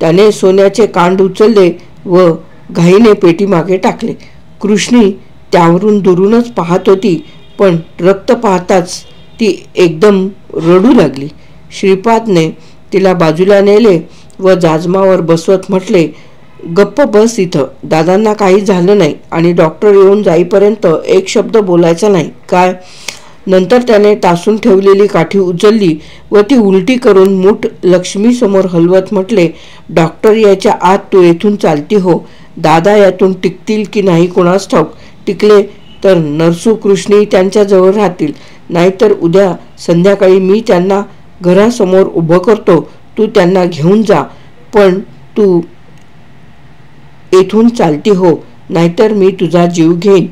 त्याने सोन्याचे कांड उचलले व घाईने पेटीमागे टाकले. कृष्णी त्यावरून दुरूनच पाहत होती, पण रक्त पाहताच ती एकदम रडू लागली. श्रीपादने तिला बाजूला नेले व जाजमावर बसवत म्हटले, गप्प बस इथं. दादांना काही झालं नाही आणि डॉक्टर येऊन जाईपर्यंत एक शब्द बोलायचा नाही, काय? नंतर त्याने टासून ठेवलेली काठी उचलली व ती उलटी करून मूठ लक्ष्मीसमोर हलवत म्हटले, डॉक्टर याच्या आत तू येथून चालती हो. दादा यातून टिकतील की नाही कोणास ठाऊक. टिकले तर नरसू कृष्णी त्यांच्याजवळ राहतील, नाहीतर उद्या संध्याकाळी मी त्यांना घरासमोर उभं करतो. तू त्यांना घेऊन जा, पण तू येथून चालती हो, नाहीतर मी तुझा जीव घेईन.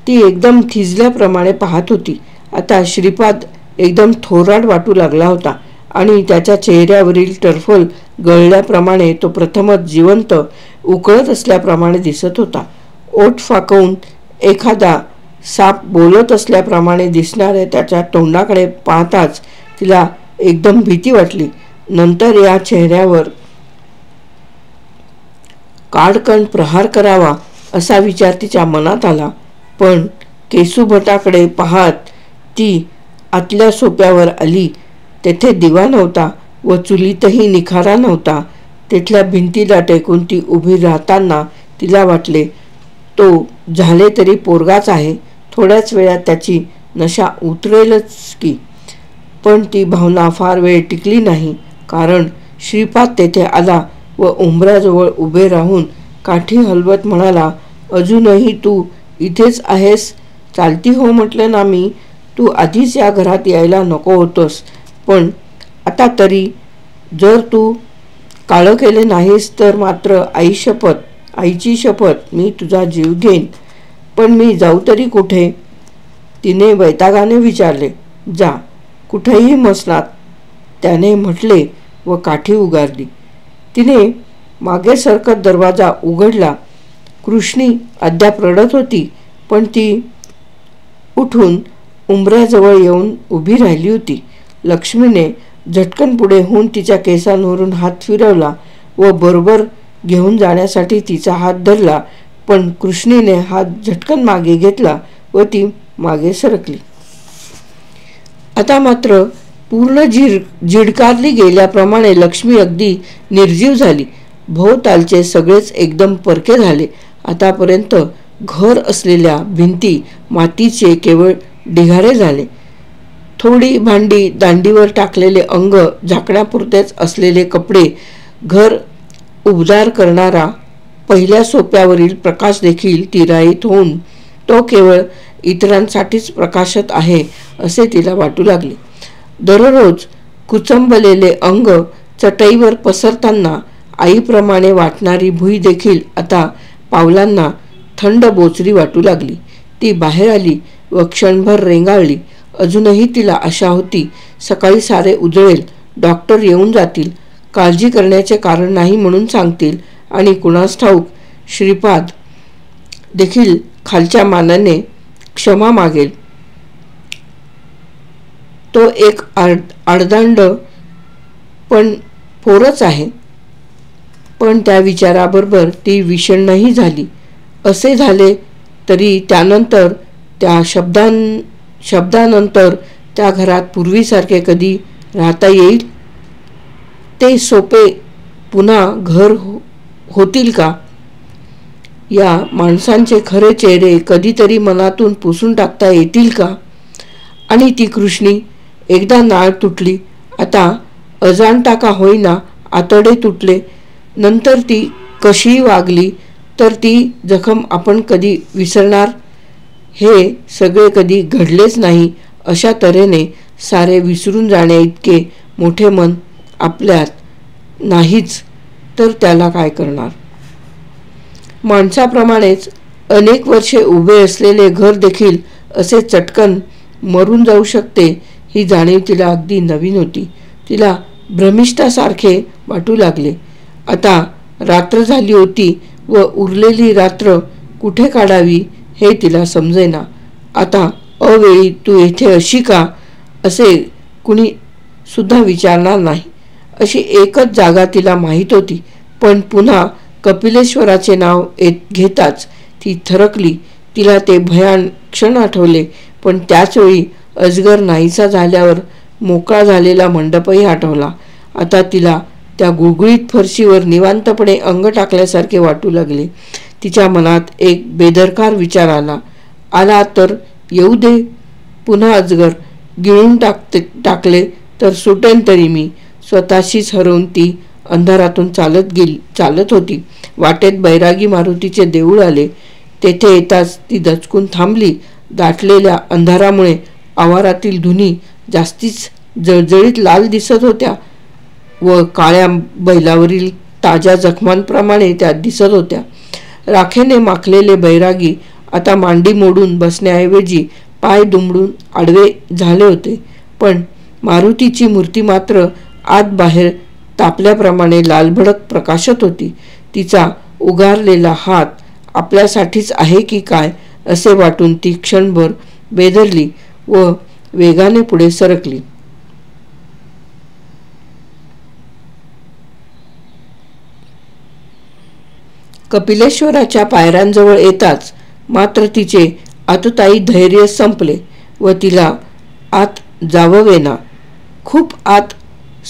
ती एकदम थिजल्याप्रमाणे पाहत होती. आता श्रीपाद एकदम थोराड वाटू लागला होता आणि त्याच्या चेहऱ्यावरील टरफल गळल्याप्रमाणे तो प्रथमच जिवंत उकळत असल्याप्रमाणे दिसत होता. ओठ फाकवून एखादा साप बोलत असल्याप्रमाणे दिसणाऱ्या त्याच्या तोंडाकडे पाहताच तिला एकदम भीती वाटली. नंतर या चेहऱ्यावर काडकन प्रहार करावा असा विचार तिच्या मनात आला. पण केसूभटाकडे पाहत ती आतल्या सोप्यावर आली. तेथे दिवा नव्हता व चुलीतही निखारा नव्हता. तिथल्या भिंतीला टेकून ती उभी राहताना तिला वाटले, तो झाले तरी पोरगाच आहे, थोड्याच वेळात त्याची नशा उतरेलच की. पण ती भावना फार वेळ टिकली नाही, कारण श्रीपाद तेथे आला व उंबऱ्याजवळ उभे राहून काठी हलवत म्हणाला, अजूनही तू इथेच आहेस? चालती हो म्हटलं ना मी. तू आधीच या घरात यायला नको होतंस, पण आता तरी जर तू काळं केले नाहीस तर मात्र आईची शपथ मी तुझा जीव घेईन. पण मी जाऊ तरी कुठे? तिने वैतागाने विचारले. जा, कुठेही मसनात, त्याने म्हटले व काठी उगारली. तिने मागे सरकत दरवाजा उघडला. कृष्णी अद्याप रडत होती, पण ती उठून उंबऱ्याजवळ येऊन उभी राहिली होती. लक्ष्मीने झटकन पुढे होऊन तिच्या केसांवरून हात फिरवला व बरोबर घेऊन जाण्यासाठी तिचा हात धरला, पण कृष्णीने हात झटकन मागे घेतला व ती मागे सरकली. आता मात्र पूर्ण झिडकारली गेल्याप्रमाणे लक्ष्मी अगदी निर्जीव झाली. भोवतालचे सगळेच एकदम परके झाले. आतापर्यंत घर असलेल्या भिंती मातीचे केवळ ढिगारे झाले. थोडी भांडी, दांडीवर टाकलेले अंग, झाकण्यापुरतेच असलेले कपडे, घर उबदार करणारा पहिल्या सोप्यावरील प्रकाश देखील तिराईत होऊन तो केवळ इतरांसाठीच प्रकाशत आहे असे तिला वाटू लागले. दररोज कुचंबलेले अंग चटईवर पसरताना आईप्रमाणे वाटणारी भुई देखील आता पावलांना थंड बोचरी वाटू लागली. ती बाहेर आली व क्षणभर रेंगाळली. अजूनही तिला आशा होती, सकाळी सारे उजळेल, डॉक्टर येऊन जातील, काळजी करण्याचे कारण नाही म्हणून सांगतील आणि कुणास ठाऊक श्रीपाद देखील खालच्या मानाने क्षमा मागेल. तो एक आडदांड पण पोरच आहे. पण त्या विचाराबरोबर ती विषण्णही झाली. असे झाले तरी त्यानंतर, त्या शब्दानंतर त्या घरात पूर्वीसारखे कधी राहता येईल? ते सोपे पुन्हा घर होतील का? या माणसांचे खरे चेहरे कधीतरी मनातून पुसून टाकता येतील का? आणि ती कृष्णी, एकदा नाळ तुटली, आता अजाणता का होईना आतडे तुटले, नंतर ती कशी वागली तर ती जखम आपण कधी विसरणार? हे सगळे कधी घडलेच नाही अशा तऱ्हेने सारे विसरून जाण्या इतके मोठे मन आपल्यात नाहीच तर त्याला काय करणार? माणसाप्रमाणेच अनेक वर्षे उभे असलेले घर देखील असे चटकन मरून जाऊ शकते ही जाणीव तिला अगदी नवीन होती. तिला भ्रमिष्ठासारखे वाटू लागले. आता रात्र झाली होती व उरलेली रात्र कुठे काढावी हे तिला समजेना. आता अवेळी तू येथे अशी का असे कुणी सुद्धा विचारणार नाही अशी एकच जागा तिला माहीत होती. पण पुन्हा कपिलेश्वराचे नाव घेताच ती थरकली. तिला ते भयान क्षण आठवले. पण त्याचवेळी अजगर नाहीसा झाल्यावर मोकळा झालेला मंडपही आठवला. आता तिला त्या गुळगुळीत फरशीवर निवांतपणे अंग टाकल्यासारखे वाटू लागले. तिच्या मनात एक बेदरकार विचार आला तर येऊ दे. पुन्हा अजगर गिळून टाकले तर सुटेन तरी मी. स्वतःशीच हरवून ती अंधारातून चालत होती. वाटेत बैरागी मारुतीचे देऊळ आले. तेथे येताच ती दचकून थांबली. दाटलेल्या अंधारामुळे आवारातील धुनी जास्तीच जळजळीत लाल दिसत होत्या व काळ्या बैलावरील ताज्या जखमांप्रमाणे त्या दिसत होत्या. राखेने माखलेले बैरागी आता मांडी मोडून बसण्याऐवजी पाय दुमडून आडवे झाले होते. पण मारुतीची मूर्ती मात्र आत बाहेर तापल्याप्रमाणे लालभडक प्रकाशत होती. तिचा उगारलेला हात आपल्यासाठीच आहे की काय असे वाटून ती क्षणभर बेदरली व वेगाने पुढे सरकली. कपिलेश्वराच्या पायऱ्यांजवळ येताच मात्र तिचे आततायी धैर्य संपले व तिला आत जाववेना. खूप आत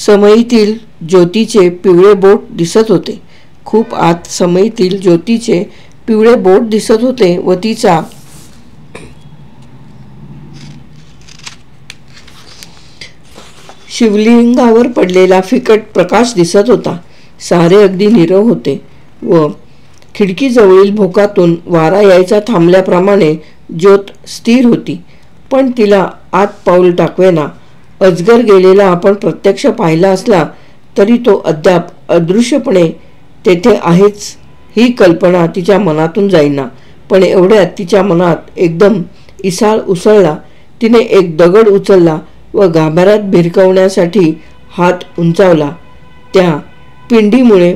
समईतील ज्योतीचे पिवळे बोट दिसत होते. खूप आत समईतील ज्योतीचे पिवळे बोट दिसत होते व तिचा शिवलिंगावर पडलेला फिकट प्रकाश दिसत होता. सारे अगदी नीरव होते व खिडकीजवळील भोकातून वारा यायचा थांबल्याप्रमाणे ज्योत स्थिर होती. पण तिला आत पाऊल टाकवेना. अजगर गेलेला आपण प्रत्यक्ष पाहिला असला तरी तो अद्याप अदृश्यपणे तेथे आहेच ही कल्पना तिच्या मनातून जाईना. पण एवढ्यात तिच्या मनात एकदम इसाळ उसळला. तिने एक दगड उचलला व गाभाऱ्यात भिरकवण्यासाठी हात उंचावला. त्या पिंडीमुळे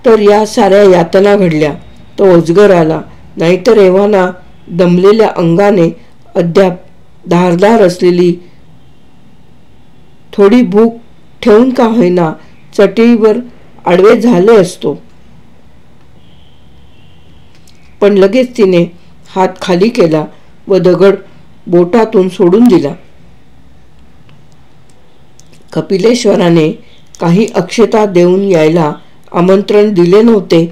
तर या साऱ्या यातना घडल्या. तो अजगर आला, नाहीतर एव्हाना दमलेल्या अंगाने अद्याप धारदार असलेली थोडी भूक ठेवून का होईना चटईवर आडवे झाले असतो. पण लगेच तिने हात खाली केला व दगड बोटातून सोडून दिला. कपिलेश्वराने काही अक्षता देऊन यायला आमंत्रण दिले नव्हते.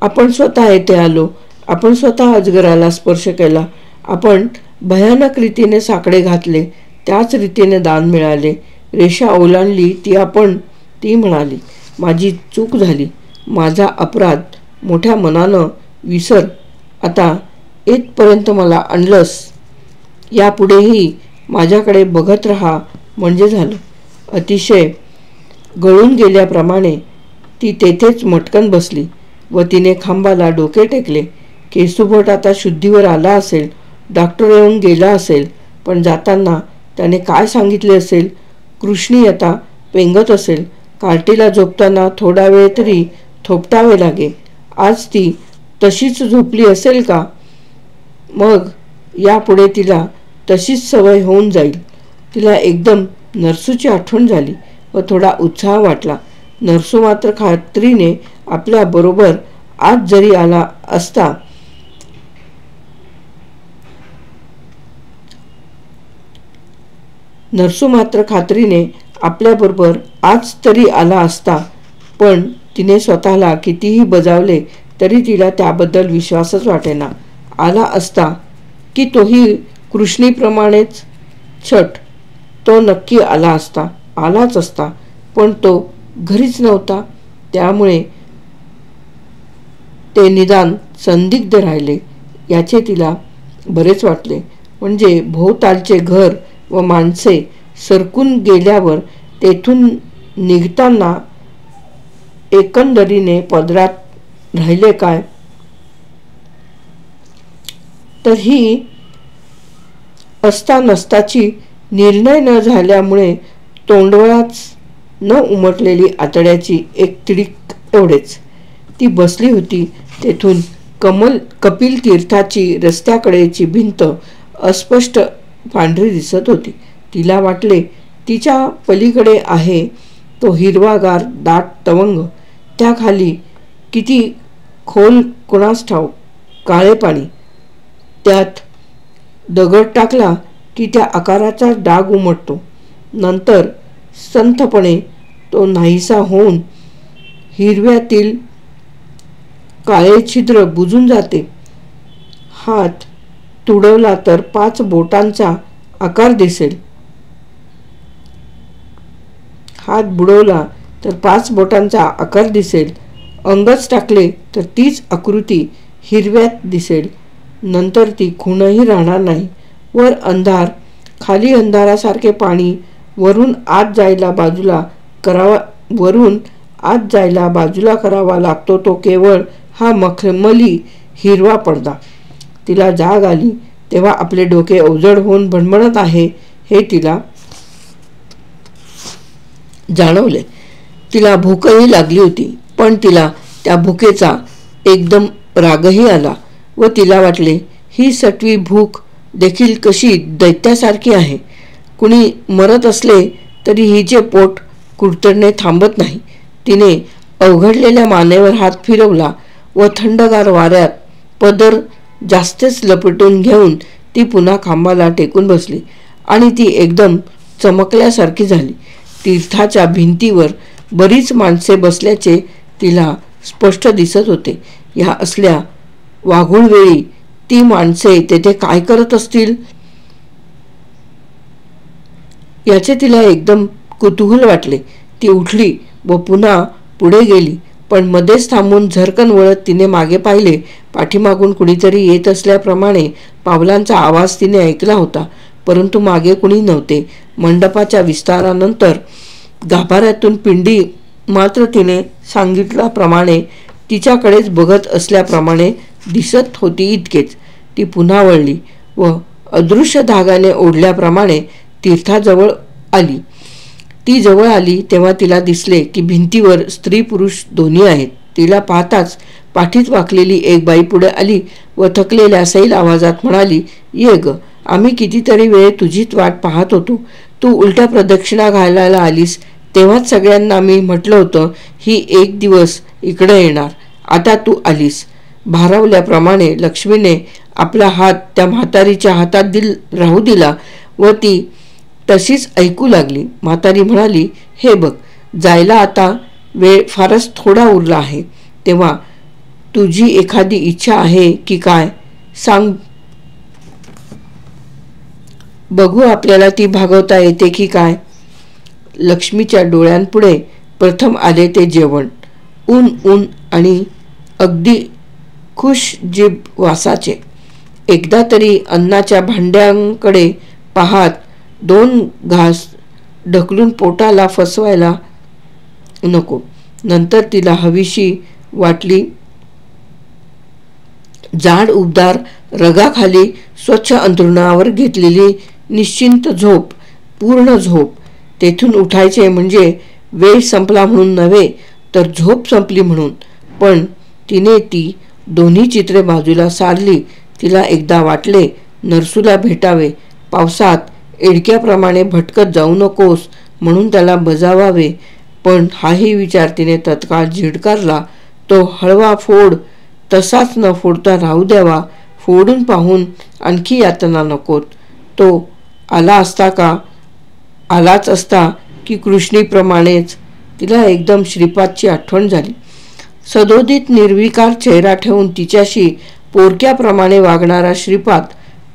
आपण स्वतः येथे आलो. आपण स्वतः अजगराला स्पर्श केला. आपण भयानक रीतीने साकडे घातले. त्याच रीतीने दान मिळाले. रेषा ओलांडली ती म्हणाली, माझी चूक झाली. माझा अपराध. मोठ्या मनानं विसर. आता इथपर्यंत मला आणलंस. यापुढेही माझ्याकडे बघत राहा म्हणजे झालं. अतिशय गळून गेल्याप्रमाणे ती तेथेच मटकन बसली व तिने खांबाला डोके टेकले. केशुभट आता शुद्धीवर आला असेल. डॉक्टर येऊन गेला असेल. पण जाताना त्याने काय सांगितले असेल? कृष्णी आता पेंगत असेल. कार्टीला झोपताना थोडा वेळ तरी थोपटावे लागे. आज ती तशीच झोपली असेल का? मग यापुढे तिला तशीच सवय होऊन जाईल. तिला एकदम नरसूची आठवण झाली व थोडा उत्साह वाटला. नरसू मात्र खात्रीने आपल्याबरोबर आज जरी आला असता आज तरी आला असता. पण तिने स्वतःला कितीही बजावले तरी तिला त्याबद्दल विश्वासच वाटेना. आला असता की तोही कृष्णीप्रमाणेच छट. तो नक्की आला असता. आलाच असता. पण तो घरीच नव्हता. त्यामुळे ते निदान संदिग्ध राहिले याचे तिला बरेच वाटले. म्हणजे भोवतालचे घर व माणसे सरकून गेल्यावर तेथून निघताना एकंदरीने पदरात राहिले काय? तर ही असता नसताची निर्णय न झाल्यामुळे तोंडवळाच न उमटलेली आतड्याची एक तिडीक एवढेच. ती बसली होती. तेथून कपिल तीर्थाची रस्त्याकडेची भिंत अस्पष्ट पांढरी दिसत होती. तिला वाटले तिच्या पलीकडे आहे तो हिरवागार दाट तवंग. त्याखाली किती खोल कुणास ठाऊक काळे पाणी. त्यात दगड टाकला की त्या आकाराचा डाग उमटतो. नंतर संथपणे तो नाहीसा होऊन हिरव्यातील काळे छिद्र बुजून जाते. हात तुडवला तर 5 बोटांचा आकार दिसेल. हात बुडवला तर 5 बोटांचा आकार दिसेल. अंगच टाकले तर तीच आकृती हिरव्यात दिसेल. नंतर ती खूणही राहणार नाही. वर अंधार, खाली अंधारासारखे पाणी, वरून आत जायला बाजूला करावा लागतो तो केवळ हा मखमली हिरवा पडदा. तिला जाग आली तेव्हा आपले डोके अवजड होऊन भणभणत आहे हे तिला जाणवले. तिला भूकही लागली होती. पण तिला त्या भुकेचा एकदम रागही आला व तिला वाटले ही सटवी भूक देखील कशी दैत्यासारखी आहे. कुणी मरत असले तरी हिचे पोट कुडतडणे थांबत नाही. तिने अवघडलेल्या मानेवर हात फिरवला व थंडगार वाऱ्यात पदर जास्तच लपेटून घेऊन ती पुन्हा खांबाला टेकून बसली आणि ती एकदम चमकल्यासारखी झाली. तीर्थाच्या भिंतीवर बरीच माणसे बसल्याचे तिला स्पष्ट दिसत होते. ह्या असल्या वाघूळ वेळी ती माणसे तेथे काय करत असतील याचे तिला एकदम कुतूहल वाटले. ती उठली व पुन्हा पुढे गेली. पण मध्येच थांबून झरकन वळत तिने मागे पाहिले. पाठीमागून कुणीतरी येत असल्याप्रमाणे पावलांचा आवाज तिने ऐकला होता. परंतु मागे कुणी नव्हते. मंडपाच्या विस्तारानंतर गाभाऱ्यातून पिंडी मात्र तिने सांगितल्याप्रमाणे तिच्याकडेच बघत असल्याप्रमाणे दिसत होती इतकेच. ती पुन्हा वळली व अदृश्य धागाने ओढल्याप्रमाणे तीर्थाजवळ आली. ती जवळ आली तेव्हा तिला दिसले की भिंतीवर स्त्री पुरुष दोन्ही आहेत. तिला पाहताच पाठीत वाकलेली एक बाई पुढे आली व थकलेल्या सैल आवाजात म्हणाली, ये ग, आम्ही कितीतरी वेळ तुझीच वाट पाहत होतो. तू उलट्या प्रदक्षिणा घालायला आलीस तेव्हाच सगळ्यांना मी म्हटलं होतं ही एक दिवस इकडे येणार. आता तू आलीस. भारावल्याप्रमाणे लक्ष्मीने आपला हात त्या म्हातारीच्या हातात राहू दिला व ती तशीच ऐकू लागली. म्हातारी म्हणाली, हे बघ, जायला आता वेळ फारच थोडा उरला आहे. तेव्हा तुझी एखादी इच्छा आहे की काय, सांग बघू, आपल्याला ती भागवता येते की काय. लक्ष्मीच्या डोळ्यांपुढे प्रथम आले ते जेवण. ऊन ऊन आणि अगदी खुश जीभ वासाचे. एकदा तरी अन्नाच्या भांड्यांकडे पाहात 2 घास ढकलून पोटाला फसवायला नको. नंतर तिला हवीशी वाटली जाड उबदार रगाखाली स्वच्छ अंथरुणावर घेतलेली निश्चिंत झोप, पूर्ण झोप. तेथून उठायचे म्हणजे वेळ संपला म्हणून नव्हे, तर झोप संपली म्हणून. पण तिने ती दोन्ही चित्रे बाजूला सारली. तिला एकदा वाटले नरसूला भेटावे, पावसात एडक्याप्रमाणे भटकत जाऊ नकोस म्हणून त्याला बजावावे. पण हाही विचार तिने तत्काळ झिडकारला. तो हळवा फोड तसाच न फोडता राहू द्यावा. फोडून पाहून आणखी यातना नकोत. तो आला असता का? आलाच असता की कृष्णीप्रमाणेच. तिला एकदम श्रीपादची आठवण झाली. सदोदित निर्विकार चेहरा ठेवून तिच्याशी पोरक्याप्रमाणे वागणारा श्रीपाद.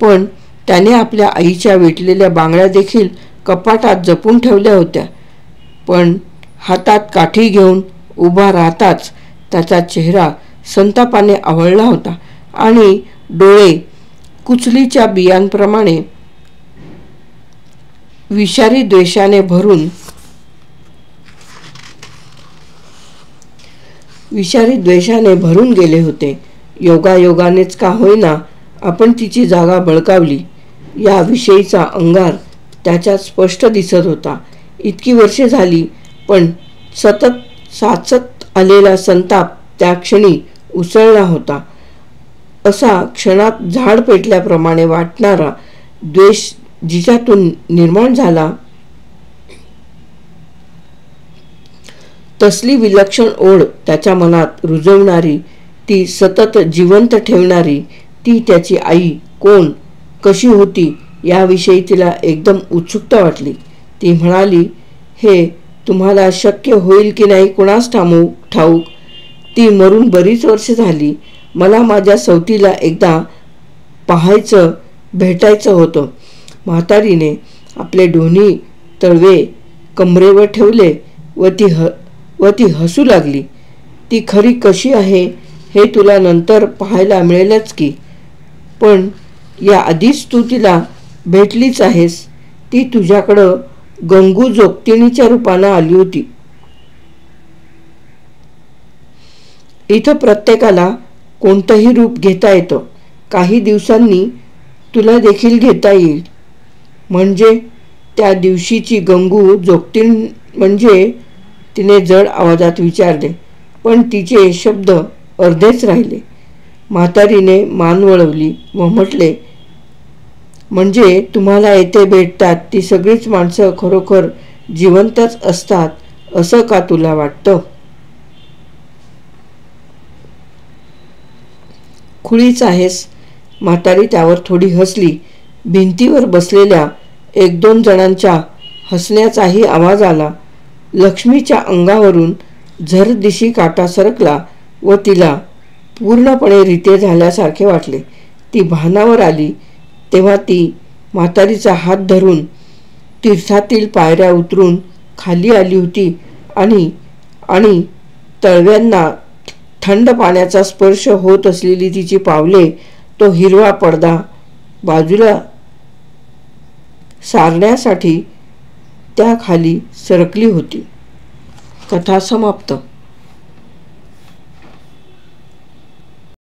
पण त्याने आपल्या आईच्या वेटलेल्या बांगड्या देखील कपाटात जपून ठेवल्या होत्या. पण हातात काठी घेऊन उभा राहताच त्याचा चेहरा संतापाने आवळला होता आणि डोळे कुचलीच्या बियांप्रमाणे विषारी द्वेषाने भरून गेले होते. योगायोगानेच का होईना आपण तिची जागा बळकावली याविषयीचा अंगार त्याच्यात स्पष्ट दिसत होता. इतकी वर्षे झाली, पण सतत साचत आलेला संताप त्या क्षणी उसळला होता. असा क्षणात झाड पेटल्याप्रमाणे वाटणारा द्वेष जिच्यातून निर्माण झाला, तसली विलक्षण ओढ त्याच्या मनात रुजवणारी, ती सतत जिवंत ठेवणारी, ती त्याची आई कोण, कशी होती याविषयी तिला एकदम उत्सुकता वाटली. ती म्हणाली, हे तुम्हाला शक्य होईल की नाही कुणास ठाऊक. ती मरून बरीच वर्ष झाली. मला माझ्या सवतीला एकदा पाहायचं, भेटायचं होतं. म्हातारीने आपले दोन्ही तळवे कमरेवर ठेवले व ती हसू लागली. ती खरी कशी आहे हे तुला नंतर पाहायला मिळेलच की. पण या आधीच तू तिला भेटलीच आहेस. ती तुझ्याकडं गंगू जोगतिणीच्या रूपानं आली होती. इथं प्रत्येकाला कोणतंही रूप घेता येतं. काही दिवसांनी तुला देखील घेता येईल. म्हणजे त्या दिवशीची गंगू जोगतीण म्हणजे? तिने जड आवाजात विचारले. पण तिचे शब्द अर्धेच राहिले. म्हातारीने मान वळवली व म्हटले, म्हणजे तुम्हाला येथे भेटतात ती सगळीच माणसं खरोखर जिवंतच असतात असं का तुला वाटतं? खुळीच आहेस. म्हातारी त्यावर थोडी हसली. भिंतीवर बसलेल्या 1-2 जणांच्या हसण्याचाही आवाज आला. लक्ष्मीच्या अंगावरून झरदिशी काटा सरकला व तिला पूर्णपणे रिते झाल्यासारखे वाटले. ती भानावर आली तेव्हा ती म्हातारीचा हात धरून तीर्थातील पायऱ्या उतरून खाली आली होती आणि तळव्यांना थंड पाण्याचा स्पर्श होत असलेली तिची पावले तो हिरवा पडदा बाजूला सारण्यासाठी त्या खाली सरकली होती. कथा समाप्त.